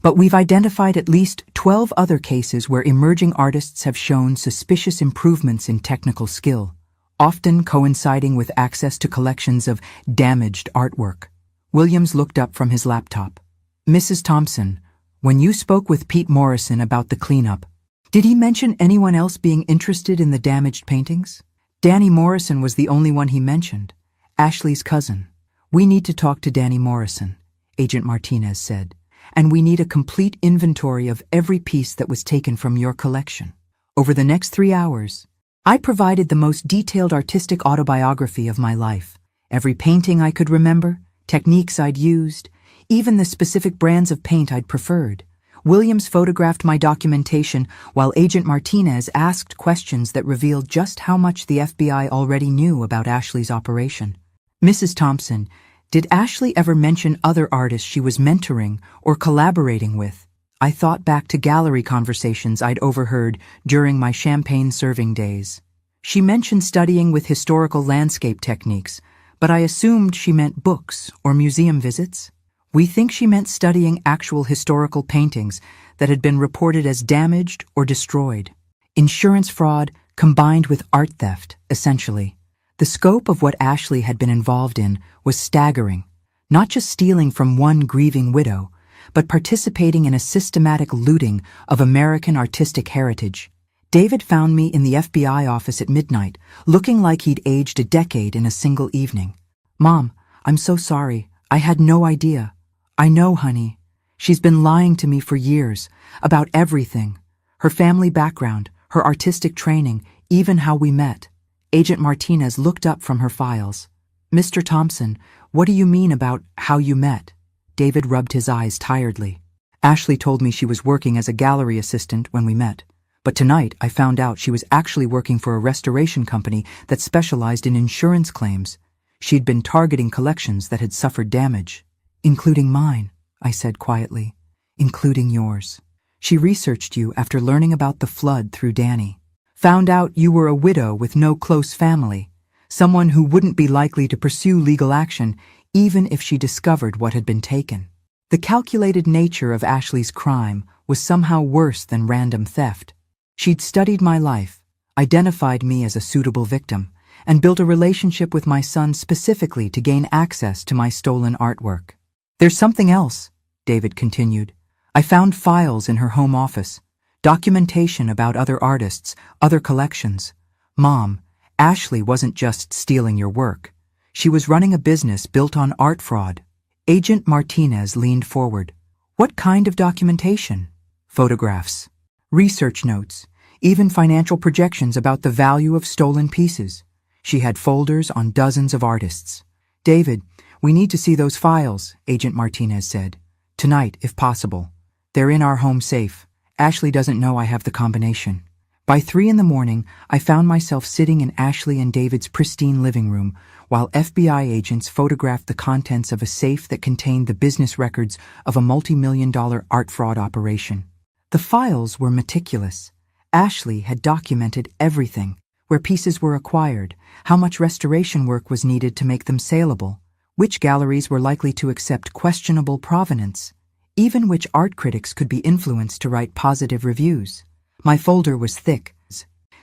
But we've identified at least 12 other cases where emerging artists have shown suspicious improvements in technical skill, often coinciding with access to collections of damaged artwork. Williams looked up from his laptop. Mrs. Thompson, when you spoke with Pete Morrison about the cleanup, did he mention anyone else being interested in the damaged paintings? Danny Morrison was the only one he mentioned, Ashley's cousin. We need to talk to Danny Morrison, Agent Martinez said, and we need a complete inventory of every piece that was taken from your collection. Over the next 3 hours, I provided the most detailed artistic autobiography of my life. Every painting I could remember, techniques I'd used, even the specific brands of paint I'd preferred. Williams photographed my documentation while Agent Martinez asked questions that revealed just how much the FBI already knew about Ashley's operation. Mrs. Thompson, did Ashley ever mention other artists she was mentoring or collaborating with? I thought back to gallery conversations I'd overheard during my champagne serving days. She mentioned studying with historical landscape techniques, but I assumed she meant books or museum visits. We think she meant studying actual historical paintings that had been reported as damaged or destroyed. Insurance fraud combined with art theft, essentially. The scope of what Ashley had been involved in was staggering, not just stealing from one grieving widow, but participating in a systematic looting of American artistic heritage. David found me in the FBI office at midnight, looking like he'd aged a decade in a single evening. "Mom, I'm so sorry. I had no idea." "I know, honey. She's been lying to me for years, about everything. Her family background, her artistic training, even how we met." Agent Martinez looked up from her files. "Mr. Thompson, what do you mean about how you met?" David rubbed his eyes tiredly. "Ashley told me she was working as a gallery assistant when we met. But tonight I found out she was actually working for a restoration company that specialized in insurance claims. She'd been targeting collections that had suffered damage." "Including mine," I said quietly. "Including yours. She researched you after learning about the flood through Danny. Found out you were a widow with no close family, someone who wouldn't be likely to pursue legal action even if she discovered what had been taken. The calculated nature of Ashley's crime was somehow worse than random theft. She'd studied my life, identified me as a suitable victim, and built a relationship with my son specifically to gain access to my stolen artwork. "There's something else," David continued. "I found files in her home office, documentation about other artists, other collections. Mom, Ashley wasn't just stealing your work. She was running a business built on art fraud." Agent Martinez leaned forward. "What kind of documentation?" "Photographs, research notes, even financial projections about the value of stolen pieces. She had folders on dozens of artists." "David, we need to see those files," Agent Martinez said. "Tonight, if possible. They're in our home safe. Ashley doesn't know I have the combination." By 3 a.m, I found myself sitting in Ashley and David's pristine living room while FBI agents photographed the contents of a safe that contained the business records of a multi-million-dollar art fraud operation. The files were meticulous. Ashley had documented everything: where pieces were acquired, how much restoration work was needed to make them saleable, which galleries were likely to accept questionable provenance, even which art critics could be influenced to write positive reviews. My folder was thick,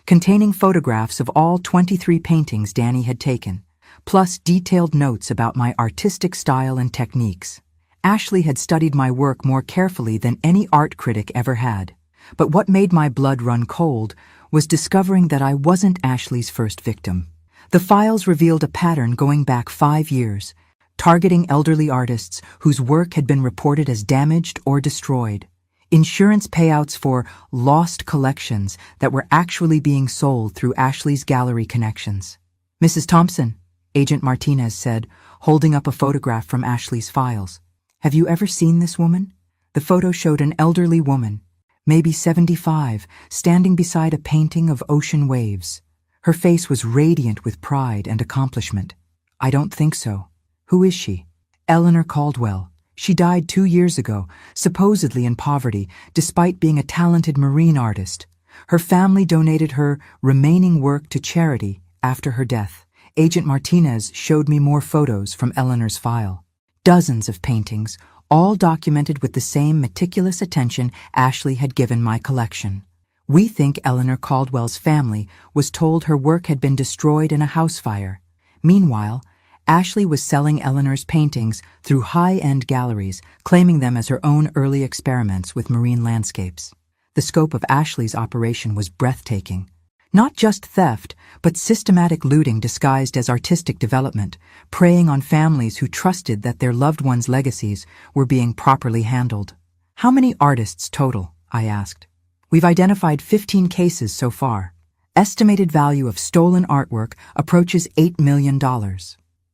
containing photographs of all 23 paintings Danny had taken, plus detailed notes about my artistic style and techniques. Ashley had studied my work more carefully than any art critic ever had. But what made my blood run cold was discovering that I wasn't Ashley's first victim. The files revealed a pattern going back 5 years, targeting elderly artists whose work had been reported as damaged or destroyed. Insurance payouts for lost collections that were actually being sold through Ashley's gallery connections. "Mrs. Thompson," Agent Martinez said, holding up a photograph from Ashley's files. "Have you ever seen this woman?" The photo showed an elderly woman, maybe 75, standing beside a painting of ocean waves. Her face was radiant with pride and accomplishment. "I don't think so." "Who is she?" "Eleanor Caldwell. She died 2 years ago, supposedly in poverty, despite being a talented marine artist. Her family donated her remaining work to charity after her death." Agent Martinez showed me more photos from Eleanor's file. Dozens of paintings, all documented with the same meticulous attention Ashley had given my collection. "We think Eleanor Caldwell's family was told her work had been destroyed in a house fire. Meanwhile, Ashley was selling Eleanor's paintings through high-end galleries, claiming them as her own early experiments with marine landscapes." The scope of Ashley's operation was breathtaking. Not just theft, but systematic looting disguised as artistic development, preying on families who trusted that their loved ones' legacies were being properly handled. "How many artists total?" I asked. "We've identified 15 cases so far. Estimated value of stolen artwork approaches $8 million.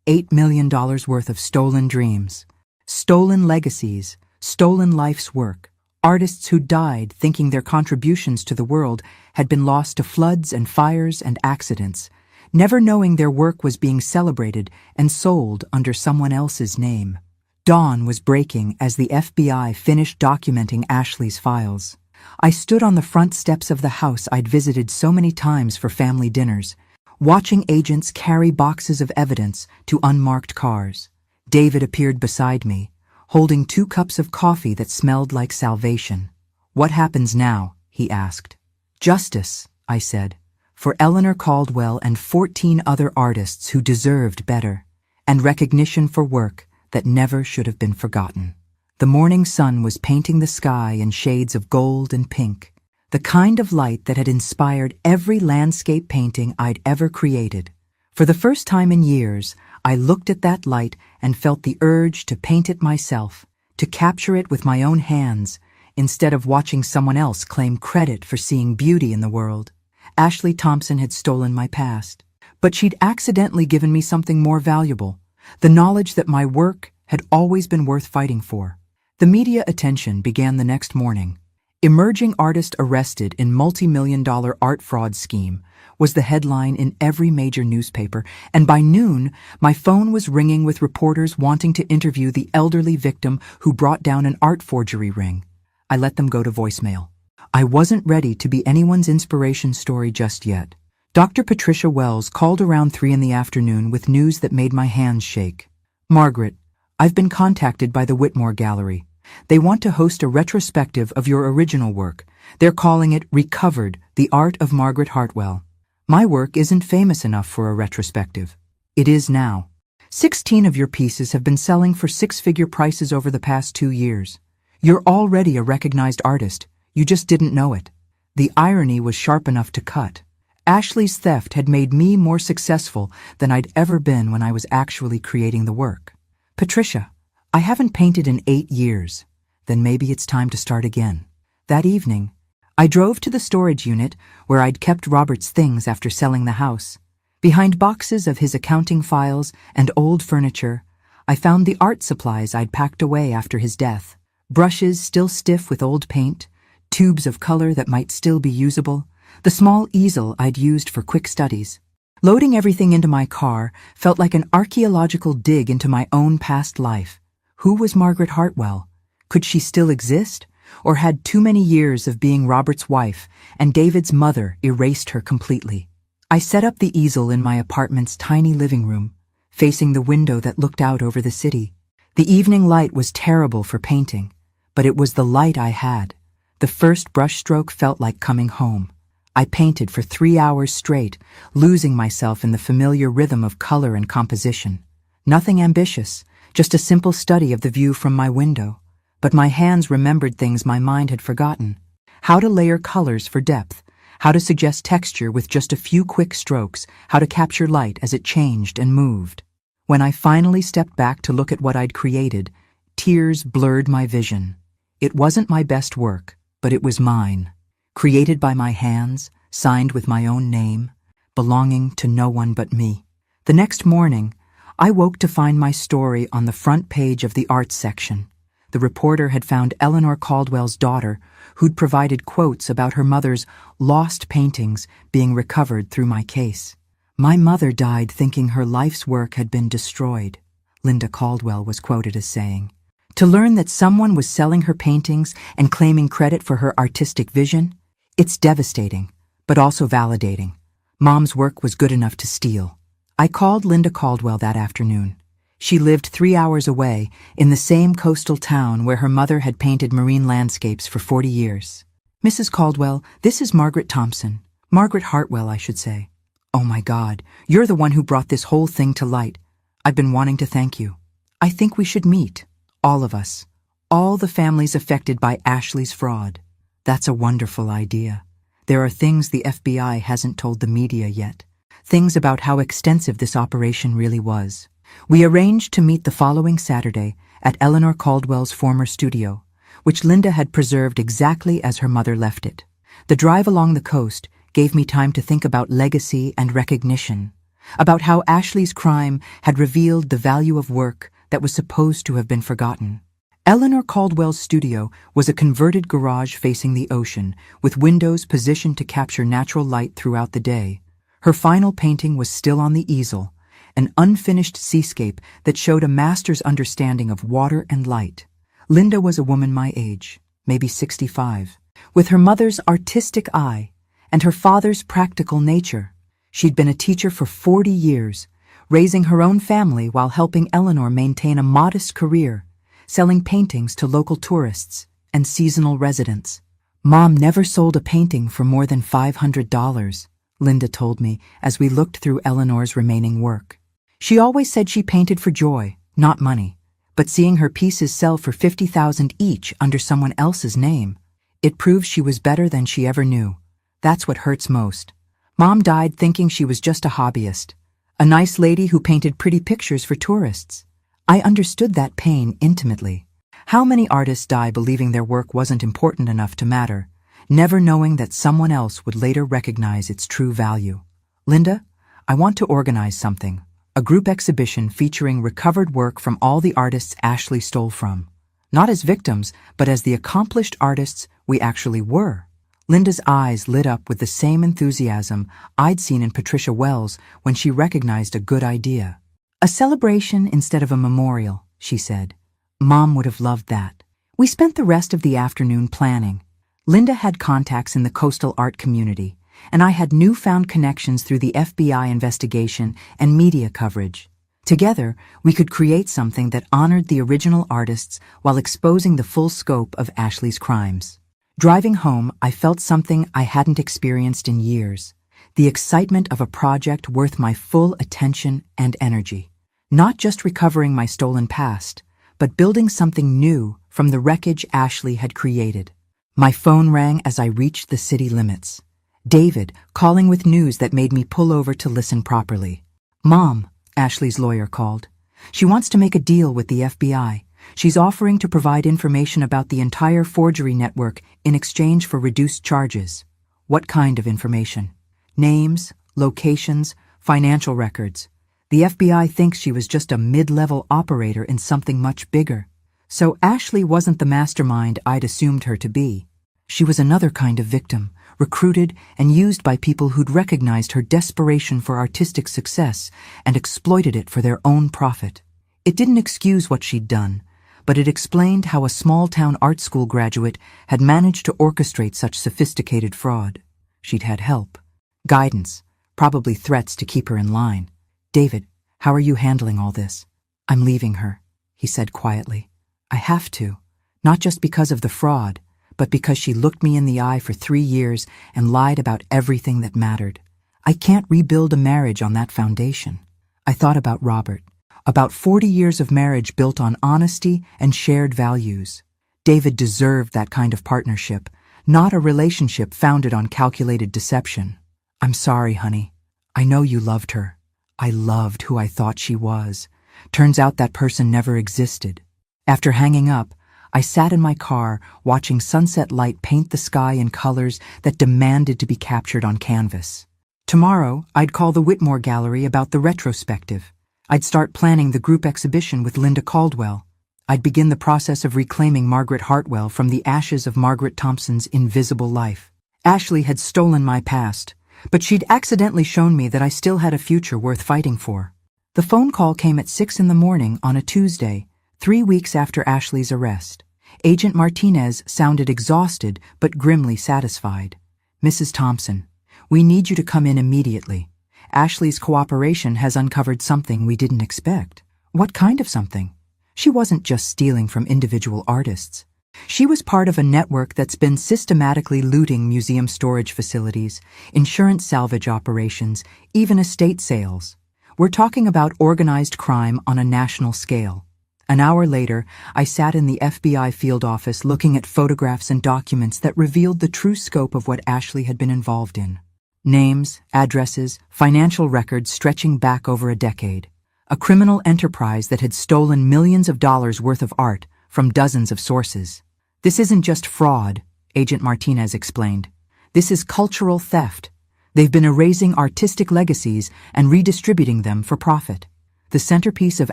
$8 million worth of stolen dreams, stolen legacies, stolen life's work. Artists who died thinking their contributions to the world had been lost to floods and fires and accidents, never knowing their work was being celebrated and sold under someone else's name." Dawn was breaking as the FBI finished documenting Ashley's files. I stood on the front steps of the house I'd visited so many times for family dinners, watching agents carry boxes of evidence to unmarked cars. David appeared beside me, holding 2 cups of coffee that smelled like salvation. "What happens now?" he asked. "Justice," I said. for Eleanor Caldwell and 14 other artists who deserved better, and recognition for work that never should have been forgotten. The morning sun was painting the sky in shades of gold and pink, the kind of light that had inspired every landscape painting I'd ever created. For the first time in years, I looked at that light and felt the urge to paint it myself, to capture it with my own hands, instead of watching someone else claim credit for seeing beauty in the world. Ashley Thompson had stolen my past, but she'd accidentally given me something more valuable, the knowledge that my work had always been worth fighting for. The media attention began the next morning. "Emerging artist arrested in multi-million-dollar art fraud scheme" was the headline in every major newspaper, and by noon, my phone was ringing with reporters wanting to interview the elderly victim who brought down an art forgery ring. I let them go to voicemail. I wasn't ready to be anyone's inspiration story just yet. Dr. Patricia Wells called around 3 in the afternoon with news that made my hands shake. "Margaret, I've been contacted by the Whitmore Gallery. They want to host a retrospective of your original work. They're calling it Recovered, The Art of Margaret Hartwell. My work isn't famous enough for a retrospective. It is now. 16 of your pieces have been selling for 6-figure prices over the past 2 years. You're already a recognized artist. You just didn't know it." The irony was sharp enough to cut. Ashley's theft had made me more successful than I'd ever been when I was actually creating the work. "Patricia, I haven't painted in 8 years. Then maybe it's time to start again." That evening, I drove to the storage unit where I'd kept Robert's things after selling the house. Behind boxes of his accounting files and old furniture, I found the art supplies I'd packed away after his death. Brushes still stiff with old paint, tubes of color that might still be usable, the small easel I'd used for quick studies. Loading everything into my car felt like an archaeological dig into my own past life. Who was Margaret Hartwell? Could she still exist? Or had too many years of being Robert's wife and David's mother erased her completely? I set up the easel in my apartment's tiny living room, facing the window that looked out over the city. The evening light was terrible for painting, but it was the light I had. The first brushstroke felt like coming home. I painted for 3 hours straight, losing myself in the familiar rhythm of color and composition. Nothing ambitious, just a simple study of the view from my window. But my hands remembered things my mind had forgotten. How to layer colors for depth, how to suggest texture with just a few quick strokes, how to capture light as it changed and moved. When I finally stepped back to look at what I'd created, tears blurred my vision. It wasn't my best work, but it was mine. Created by my hands, signed with my own name, belonging to no one but me. The next morning, I woke to find my story on the front page of the arts section. The reporter had found Eleanor Caldwell's daughter, who'd provided quotes about her mother's lost paintings being recovered through my case. "My mother died thinking her life's work had been destroyed," Linda Caldwell was quoted as saying. To learn that someone was selling her paintings and claiming credit for her artistic vision, it's devastating, but also validating. Mom's work was good enough to steal. I called Linda Caldwell that afternoon. She lived 3 hours away in the same coastal town where her mother had painted marine landscapes for 40 years. "Mrs. Caldwell, this is Margaret Thompson. Margaret Hartwell, I should say." "Oh my God, you're the one who brought this whole thing to light. I've been wanting to thank you. I think we should meet. All of us. All the families affected by Ashley's fraud." "That's a wonderful idea. There are things the FBI hasn't told the media yet. Things about how extensive this operation really was." We arranged to meet the following Saturday at Eleanor Caldwell's former studio, which Linda had preserved exactly as her mother left it. The drive along the coast gave me time to think about legacy and recognition, about how Ashley's crime had revealed the value of work that was supposed to have been forgotten. Eleanor Caldwell's studio was a converted garage facing the ocean, with windows positioned to capture natural light throughout the day. Her final painting was still on the easel, an unfinished seascape that showed a master's understanding of water and light. Linda was a woman my age, maybe 65, with her mother's artistic eye and her father's practical nature. She'd been a teacher for 40 years, raising her own family while helping Eleanor maintain a modest career, selling paintings to local tourists and seasonal residents. "Mom never sold a painting for more than $500, Linda told me as we looked through Eleanor's remaining work. She always said she painted for joy, not money, but seeing her pieces sell for $50,000 each under someone else's name, it proves she was better than she ever knew. That's what hurts most. Mom died thinking she was just a hobbyist, a nice lady who painted pretty pictures for tourists. I understood that pain intimately. How many artists die believing their work wasn't important enough to matter, never knowing that someone else would later recognize its true value? Linda, I want to organize something, a group exhibition featuring recovered work from all the artists Ashley stole from. Not as victims, but as the accomplished artists we actually were. Linda's eyes lit up with the same enthusiasm I'd seen in Patricia Wells when she recognized a good idea. A celebration instead of a memorial, she said. Mom would have loved that. We spent the rest of the afternoon planning. Linda had contacts in the coastal art community, and I had newfound connections through the FBI investigation and media coverage. Together, we could create something that honored the original artists while exposing the full scope of Ashley's crimes. Driving home, I felt something I hadn't experienced in years, the excitement of a project worth my full attention and energy. Not just recovering my stolen past, but building something new from the wreckage Ashley had created. My phone rang as I reached the city limits. David, calling with news that made me pull over to listen properly. Mom, Ashley's lawyer called. She wants to make a deal with the FBI. She's offering to provide information about the entire forgery network in exchange for reduced charges. What kind of information? Names, locations, financial records. The FBI thinks she was just a mid-level operator in something much bigger. So Ashley wasn't the mastermind I'd assumed her to be. She was another kind of victim, recruited and used by people who'd recognized her desperation for artistic success and exploited it for their own profit. It didn't excuse what she'd done, but it explained how a small-town art school graduate had managed to orchestrate such sophisticated fraud. She'd had help, guidance, probably threats to keep her in line. David, how are you handling all this? I'm leaving her, he said quietly. I have to, not just because of the fraud, but because she looked me in the eye for 3 years and lied about everything that mattered. I can't rebuild a marriage on that foundation. I thought about Robert, about 40 years of marriage built on honesty and shared values. David deserved that kind of partnership, not a relationship founded on calculated deception. I'm sorry, honey. I know you loved her. I loved who I thought she was. Turns out that person never existed. After hanging up, I sat in my car watching sunset light paint the sky in colors that demanded to be captured on canvas. Tomorrow, I'd call the Whitmore Gallery about the retrospective. I'd start planning the group exhibition with Linda Caldwell. I'd begin the process of reclaiming Margaret Hartwell from the ashes of Margaret Thompson's invisible life. Ashley had stolen my past, but she'd accidentally shown me that I still had a future worth fighting for. The phone call came at 6 a.m. on a Tuesday, 3 weeks after Ashley's arrest. Agent Martinez sounded exhausted but grimly satisfied. Mrs. Thompson, we need you to come in immediately. Ashley's cooperation has uncovered something we didn't expect. What kind of something? She wasn't just stealing from individual artists. She was part of a network that's been systematically looting museum storage facilities, insurance salvage operations, even estate sales. We're talking about organized crime on a national scale. An hour later, I sat in the FBI field office looking at photographs and documents that revealed the true scope of what Ashley had been involved in. Names, addresses, financial records stretching back over a decade. A criminal enterprise that had stolen millions of dollars worth of art from dozens of sources. This isn't just fraud, Agent Martinez explained. This is cultural theft. They've been erasing artistic legacies and redistributing them for profit. The centerpiece of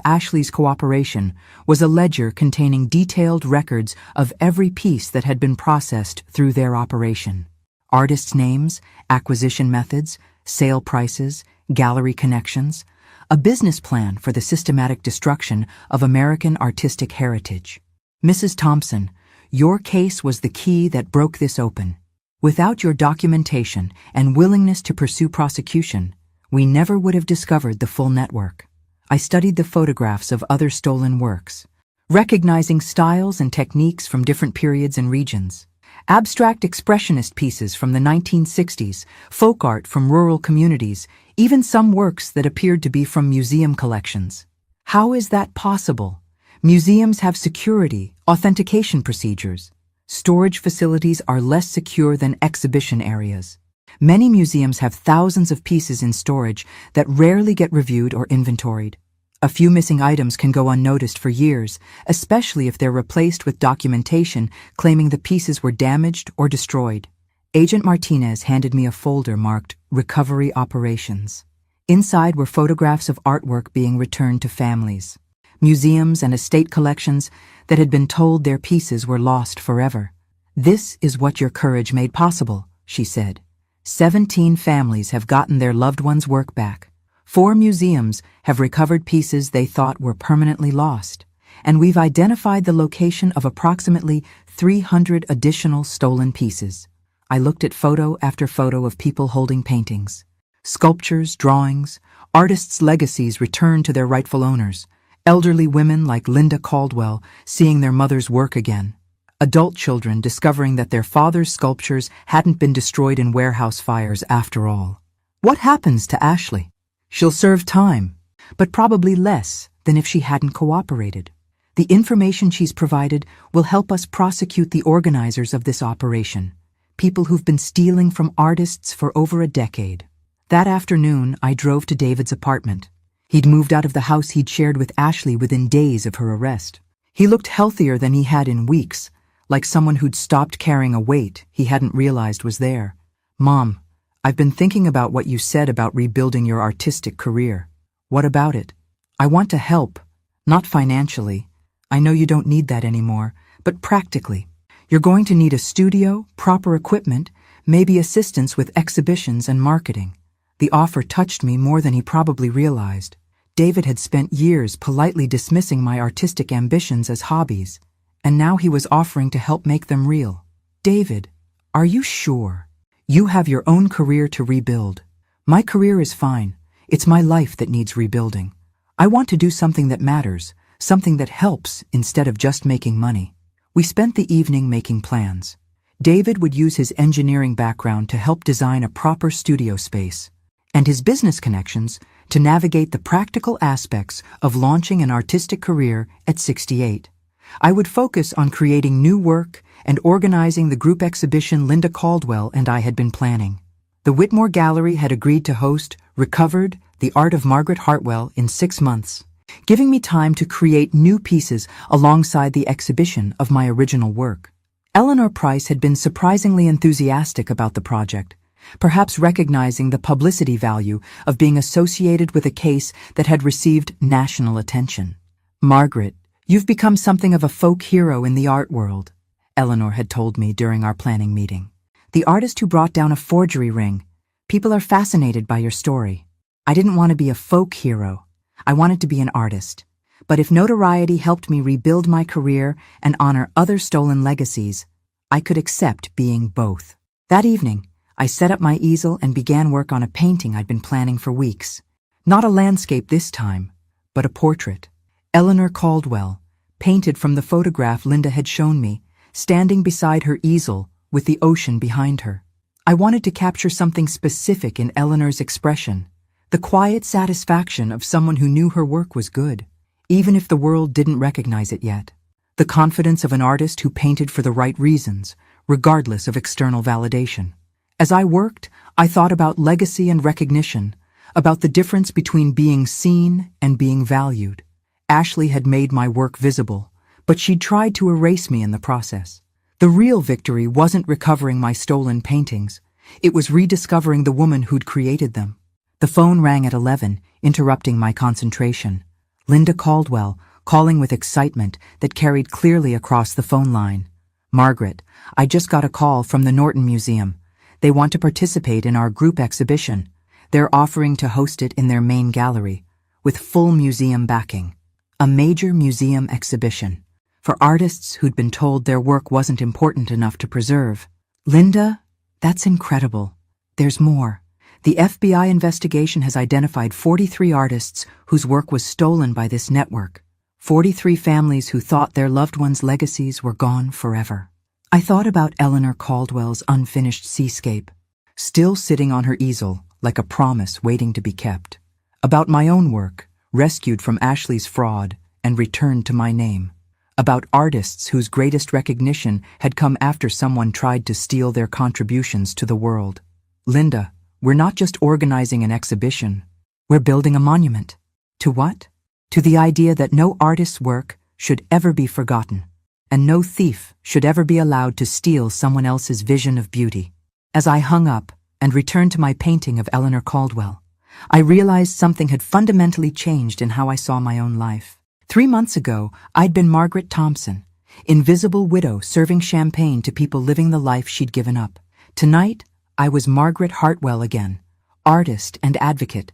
Ashley's cooperation was a ledger containing detailed records of every piece that had been processed through their operation. Artists' names, acquisition methods, sale prices, gallery connections, a business plan for the systematic destruction of American artistic heritage. Mrs. Thompson, your case was the key that broke this open. Without your documentation and willingness to pursue prosecution, we never would have discovered the full network. I studied the photographs of other stolen works, recognizing styles and techniques from different periods and regions. Abstract expressionist pieces from the 1960s, folk art from rural communities, even some works that appeared to be from museum collections. How is that possible? Museums have security, authentication procedures. Storage facilities are less secure than exhibition areas. Many museums have thousands of pieces in storage that rarely get reviewed or inventoried. A few missing items can go unnoticed for years, especially if they're replaced with documentation claiming the pieces were damaged or destroyed. Agent Martinez handed me a folder marked Recovery Operations. Inside were photographs of artwork being returned to families, museums and estate collections that had been told their pieces were lost forever. "This is what your courage made possible," she said. 17 families have gotten their loved ones' work back. 4 museums have recovered pieces they thought were permanently lost, and we've identified the location of approximately 300 additional stolen pieces. I looked at photo after photo of people holding paintings, sculptures, drawings, artists' legacies returned to their rightful owners, elderly women like Linda Caldwell seeing their mother's work again, adult children discovering that their father's sculptures hadn't been destroyed in warehouse fires after all. What happens to Ashley? She'll serve time, but probably less than if she hadn't cooperated. The information she's provided will help us prosecute the organizers of this operation, people who've been stealing from artists for over a decade. That afternoon, I drove to David's apartment. He'd moved out of the house he'd shared with Ashley within days of her arrest. He looked healthier than he had in weeks, like someone who'd stopped carrying a weight he hadn't realized was there. "Mom, I've been thinking about what you said about rebuilding your artistic career. What about it? I want to help, not financially. I know you don't need that anymore, but practically. You're going to need a studio, proper equipment, maybe assistance with exhibitions and marketing." The offer touched me more than he probably realized. David had spent years politely dismissing my artistic ambitions as hobbies, and now he was offering to help make them real. "David, are you sure? You have your own career to rebuild. My career is fine. It's my life that needs rebuilding. I want to do something that matters, something that helps instead of just making money." We spent the evening making plans. David would use his engineering background to help design a proper studio space, and his business connections to navigate the practical aspects of launching an artistic career at 68. I would focus on creating new work and organizing the group exhibition Linda Caldwell and I had been planning. The Whitmore Gallery had agreed to host Recovered, the Art of Margaret Hartwell in 6 months, giving me time to create new pieces alongside the exhibition of my original work. Eleanor Price had been surprisingly enthusiastic about the project, perhaps recognizing the publicity value of being associated with a case that had received national attention. "Margaret, you've become something of a folk hero in the art world," Eleanor had told me during our planning meeting. "The artist who brought down a forgery ring. People are fascinated by your story." I didn't want to be a folk hero. I wanted to be an artist. But if notoriety helped me rebuild my career and honor other stolen legacies, I could accept being both. That evening, I set up my easel and began work on a painting I'd been planning for weeks. Not a landscape this time, but a portrait. Eleanor Caldwell, painted from the photograph Linda had shown me, standing beside her easel with the ocean behind her. I wanted to capture something specific in Eleanor's expression, the quiet satisfaction of someone who knew her work was good, even if the world didn't recognize it yet. The confidence of an artist who painted for the right reasons, regardless of external validation. As I worked, I thought about legacy and recognition, about the difference between being seen and being valued. Ashley had made my work visible, but she'd tried to erase me in the process. The real victory wasn't recovering my stolen paintings. It was rediscovering the woman who'd created them. The phone rang at 11, interrupting my concentration. Linda Caldwell, calling with excitement that carried clearly across the phone line. "Margaret, I just got a call from the Norton Museum. They want to participate in our group exhibition. They're offering to host it in their main gallery, with full museum backing. A major museum exhibition for artists who'd been told their work wasn't important enough to preserve." "Linda, that's incredible. There's more. The FBI investigation has identified 43 artists whose work was stolen by this network. 43 families who thought their loved ones' legacies were gone forever." I thought about Eleanor Caldwell's unfinished seascape, still sitting on her easel like a promise waiting to be kept. About my own work, rescued from Ashley's fraud and returned to my name. About artists whose greatest recognition had come after someone tried to steal their contributions to the world. Linda, we're not just organizing an exhibition. We're building a monument. To what? To the idea that no artist's work should ever be forgotten, and no thief should ever be allowed to steal someone else's vision of beauty. As I hung up and returned to my painting of Eleanor Caldwell, I realized something had fundamentally changed in how I saw my own life. 3 months ago, I'd been Margaret Thompson, invisible widow serving champagne to people living the life she'd given up. Tonight, I was Margaret Hartwell again, artist and advocate,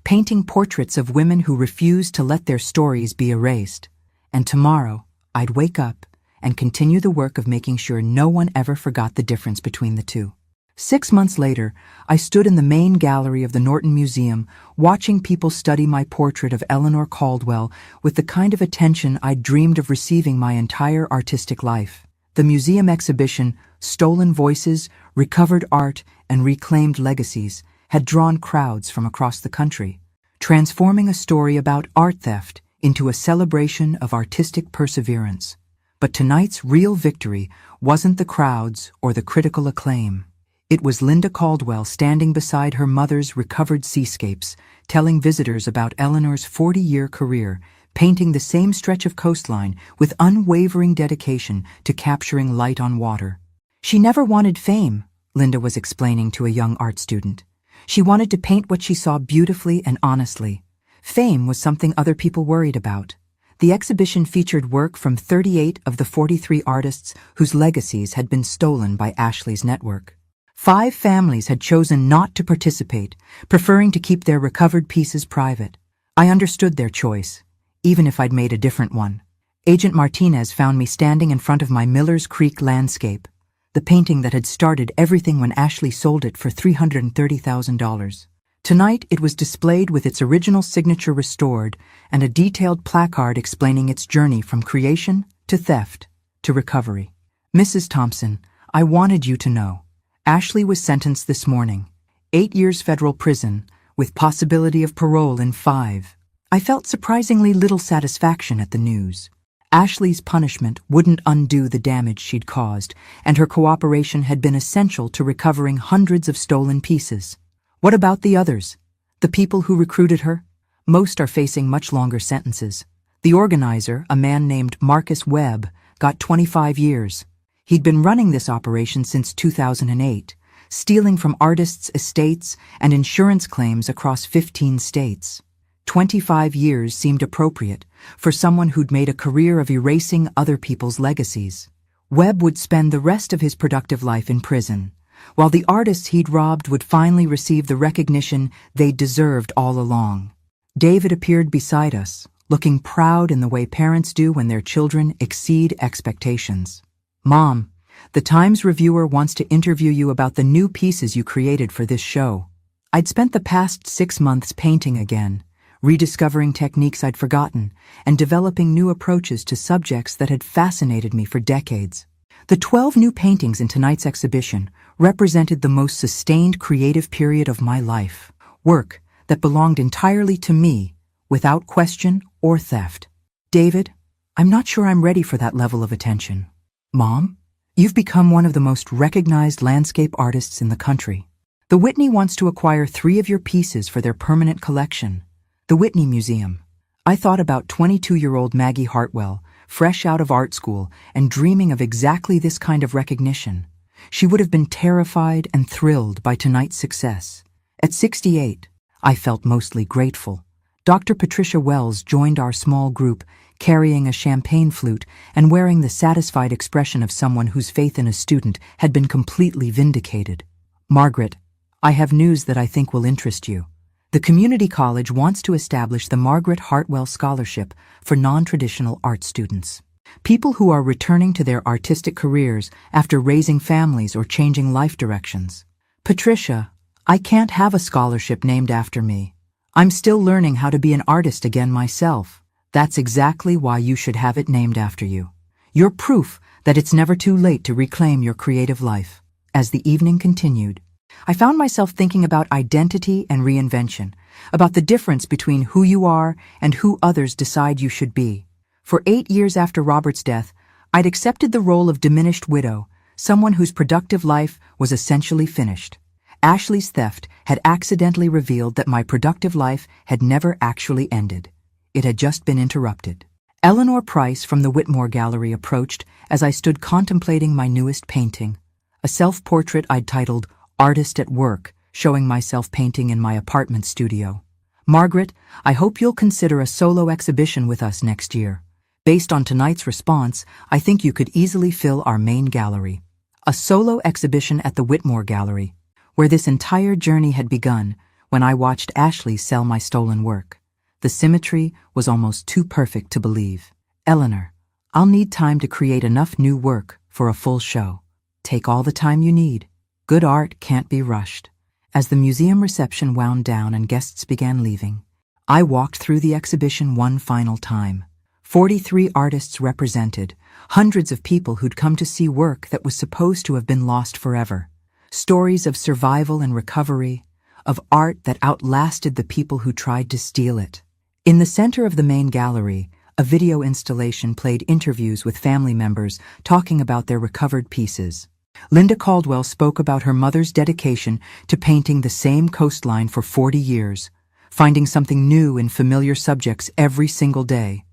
painting portraits of women who refused to let their stories be erased. And tomorrow, I'd wake up and continue the work of making sure no one ever forgot the difference between the two. 6 months later, I stood in the main gallery of the Norton Museum, watching people study my portrait of Eleanor Caldwell with the kind of attention I'd dreamed of receiving my entire artistic life. The museum exhibition, Stolen Voices, Recovered Art, and Reclaimed Legacies, had drawn crowds from across the country, transforming a story about art theft into a celebration of artistic perseverance. But tonight's real victory wasn't the crowds or the critical acclaim. It was Linda Caldwell standing beside her mother's recovered seascapes, telling visitors about Eleanor's 40-year career, painting the same stretch of coastline with unwavering dedication to capturing light on water. She never wanted fame, Linda was explaining to a young art student. She wanted to paint what she saw beautifully and honestly. Fame was something other people worried about. The exhibition featured work from 38 of the 43 artists whose legacies had been stolen by Ashley's network. 5 families had chosen not to participate, preferring to keep their recovered pieces private. I understood their choice, even if I'd made a different one. Agent Martinez found me standing in front of my Miller's Creek landscape, the painting that had started everything when Ashley sold it for $330,000. Tonight it was displayed with its original signature restored and a detailed placard explaining its journey from creation to theft to recovery. Mrs. Thompson, I wanted you to know. Ashley was sentenced this morning. 8 years federal prison, with possibility of parole in 5. I felt surprisingly little satisfaction at the news. Ashley's punishment wouldn't undo the damage she'd caused, and her cooperation had been essential to recovering hundreds of stolen pieces. What about the others? The people who recruited her? Most are facing much longer sentences. The organizer, a man named Marcus Webb, got 25 years. He'd been running this operation since 2008, stealing from artists' estates and insurance claims across 15 states. 25 years seemed appropriate for someone who'd made a career of erasing other people's legacies. Webb would spend the rest of his productive life in prison, while the artists he'd robbed would finally receive the recognition they'd deserved all along. David appeared beside us, looking proud in the way parents do when their children exceed expectations. Mom, the Times reviewer wants to interview you about the new pieces you created for this show. I'd spent the past 6 months painting again, rediscovering techniques I'd forgotten, and developing new approaches to subjects that had fascinated me for decades. The 12 new paintings in tonight's exhibition represented the most sustained creative period of my life, work that belonged entirely to me, without question or theft. David, I'm not sure I'm ready for that level of attention. Mom, you've become one of the most recognized landscape artists in the country. The Whitney wants to acquire 3 of your pieces for their permanent collection. The Whitney Museum. I thought about 22-year-old Maggie Hartwell, fresh out of art school and dreaming of exactly this kind of recognition. She would have been terrified and thrilled by tonight's success. At 68, I felt mostly grateful. Dr. Patricia Wells joined our small group, carrying a champagne flute and wearing the satisfied expression of someone whose faith in a student had been completely vindicated. Margaret, I have news that I think will interest you. The community college wants to establish the Margaret Hartwell Scholarship for non-traditional art students. People who are returning to their artistic careers after raising families or changing life directions. Patricia, I can't have a scholarship named after me. I'm still learning how to be an artist again myself. That's exactly why you should have it named after you. You're proof that it's never too late to reclaim your creative life. As the evening continued, I found myself thinking about identity and reinvention, about the difference between who you are and who others decide you should be. For 8 years after Robert's death, I'd accepted the role of diminished widow, someone whose productive life was essentially finished. Ashley's theft had accidentally revealed that my productive life had never actually ended. It had just been interrupted. Eleanor Price from the Whitmore Gallery approached as I stood contemplating my newest painting, a self-portrait I'd titled Artist at Work, showing myself painting in my apartment studio. "Margaret, I hope you'll consider a solo exhibition with us next year. Based on tonight's response, I think you could easily fill our main gallery." A solo exhibition at the Whitmore Gallery, where this entire journey had begun when I watched Ashley sell my stolen work. The symmetry was almost too perfect to believe. "Eleanor, I'll need time to create enough new work for a full show. Take all the time you need. Good art can't be rushed." As the museum reception wound down and guests began leaving, I walked through the exhibition one final time. 43 artists represented, hundreds of people who'd come to see work that was supposed to have been lost forever. Stories of survival and recovery, of art that outlasted the people who tried to steal it. In the center of the main gallery, a video installation played interviews with family members talking about their recovered pieces. Linda Caldwell spoke about her mother's dedication to painting the same coastline for 40 years, finding something new in familiar subjects every single day.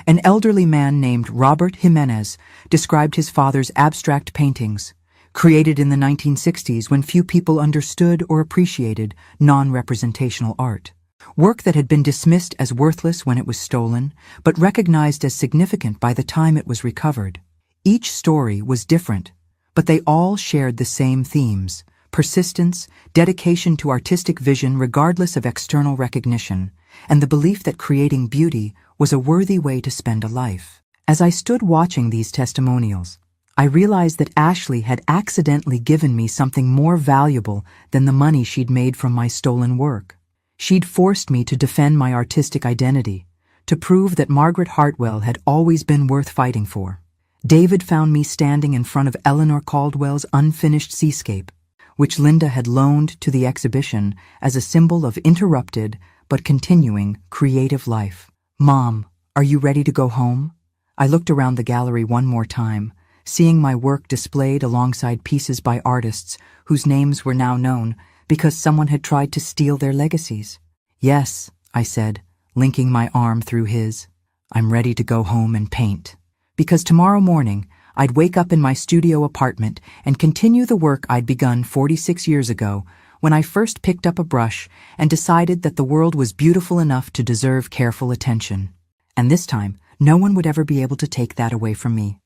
An elderly man named Robert Jimenez described his father's abstract paintings, created in the 1960s when few people understood or appreciated non-representational art. Work that had been dismissed as worthless when it was stolen, but recognized as significant by the time it was recovered. Each story was different, but they all shared the same themes: persistence, dedication to artistic vision regardless of external recognition, and the belief that creating beauty was a worthy way to spend a life. As I stood watching these testimonials, I realized that Ashley had accidentally given me something more valuable than the money she'd made from my stolen work. She'd forced me to defend my artistic identity, to prove that Margaret Hartwell had always been worth fighting for. David found me standing in front of Eleanor Caldwell's unfinished seascape, which Linda had loaned to the exhibition as a symbol of interrupted but continuing creative life. "Mom, are you ready to go home?" I looked around the gallery one more time, seeing my work displayed alongside pieces by artists whose names were now known because someone had tried to steal their legacies. "Yes," I said, linking my arm through his. "I'm ready to go home and paint." Because tomorrow morning, I'd wake up in my studio apartment and continue the work I'd begun 46 years ago when I first picked up a brush and decided that the world was beautiful enough to deserve careful attention. And this time, no one would ever be able to take that away from me.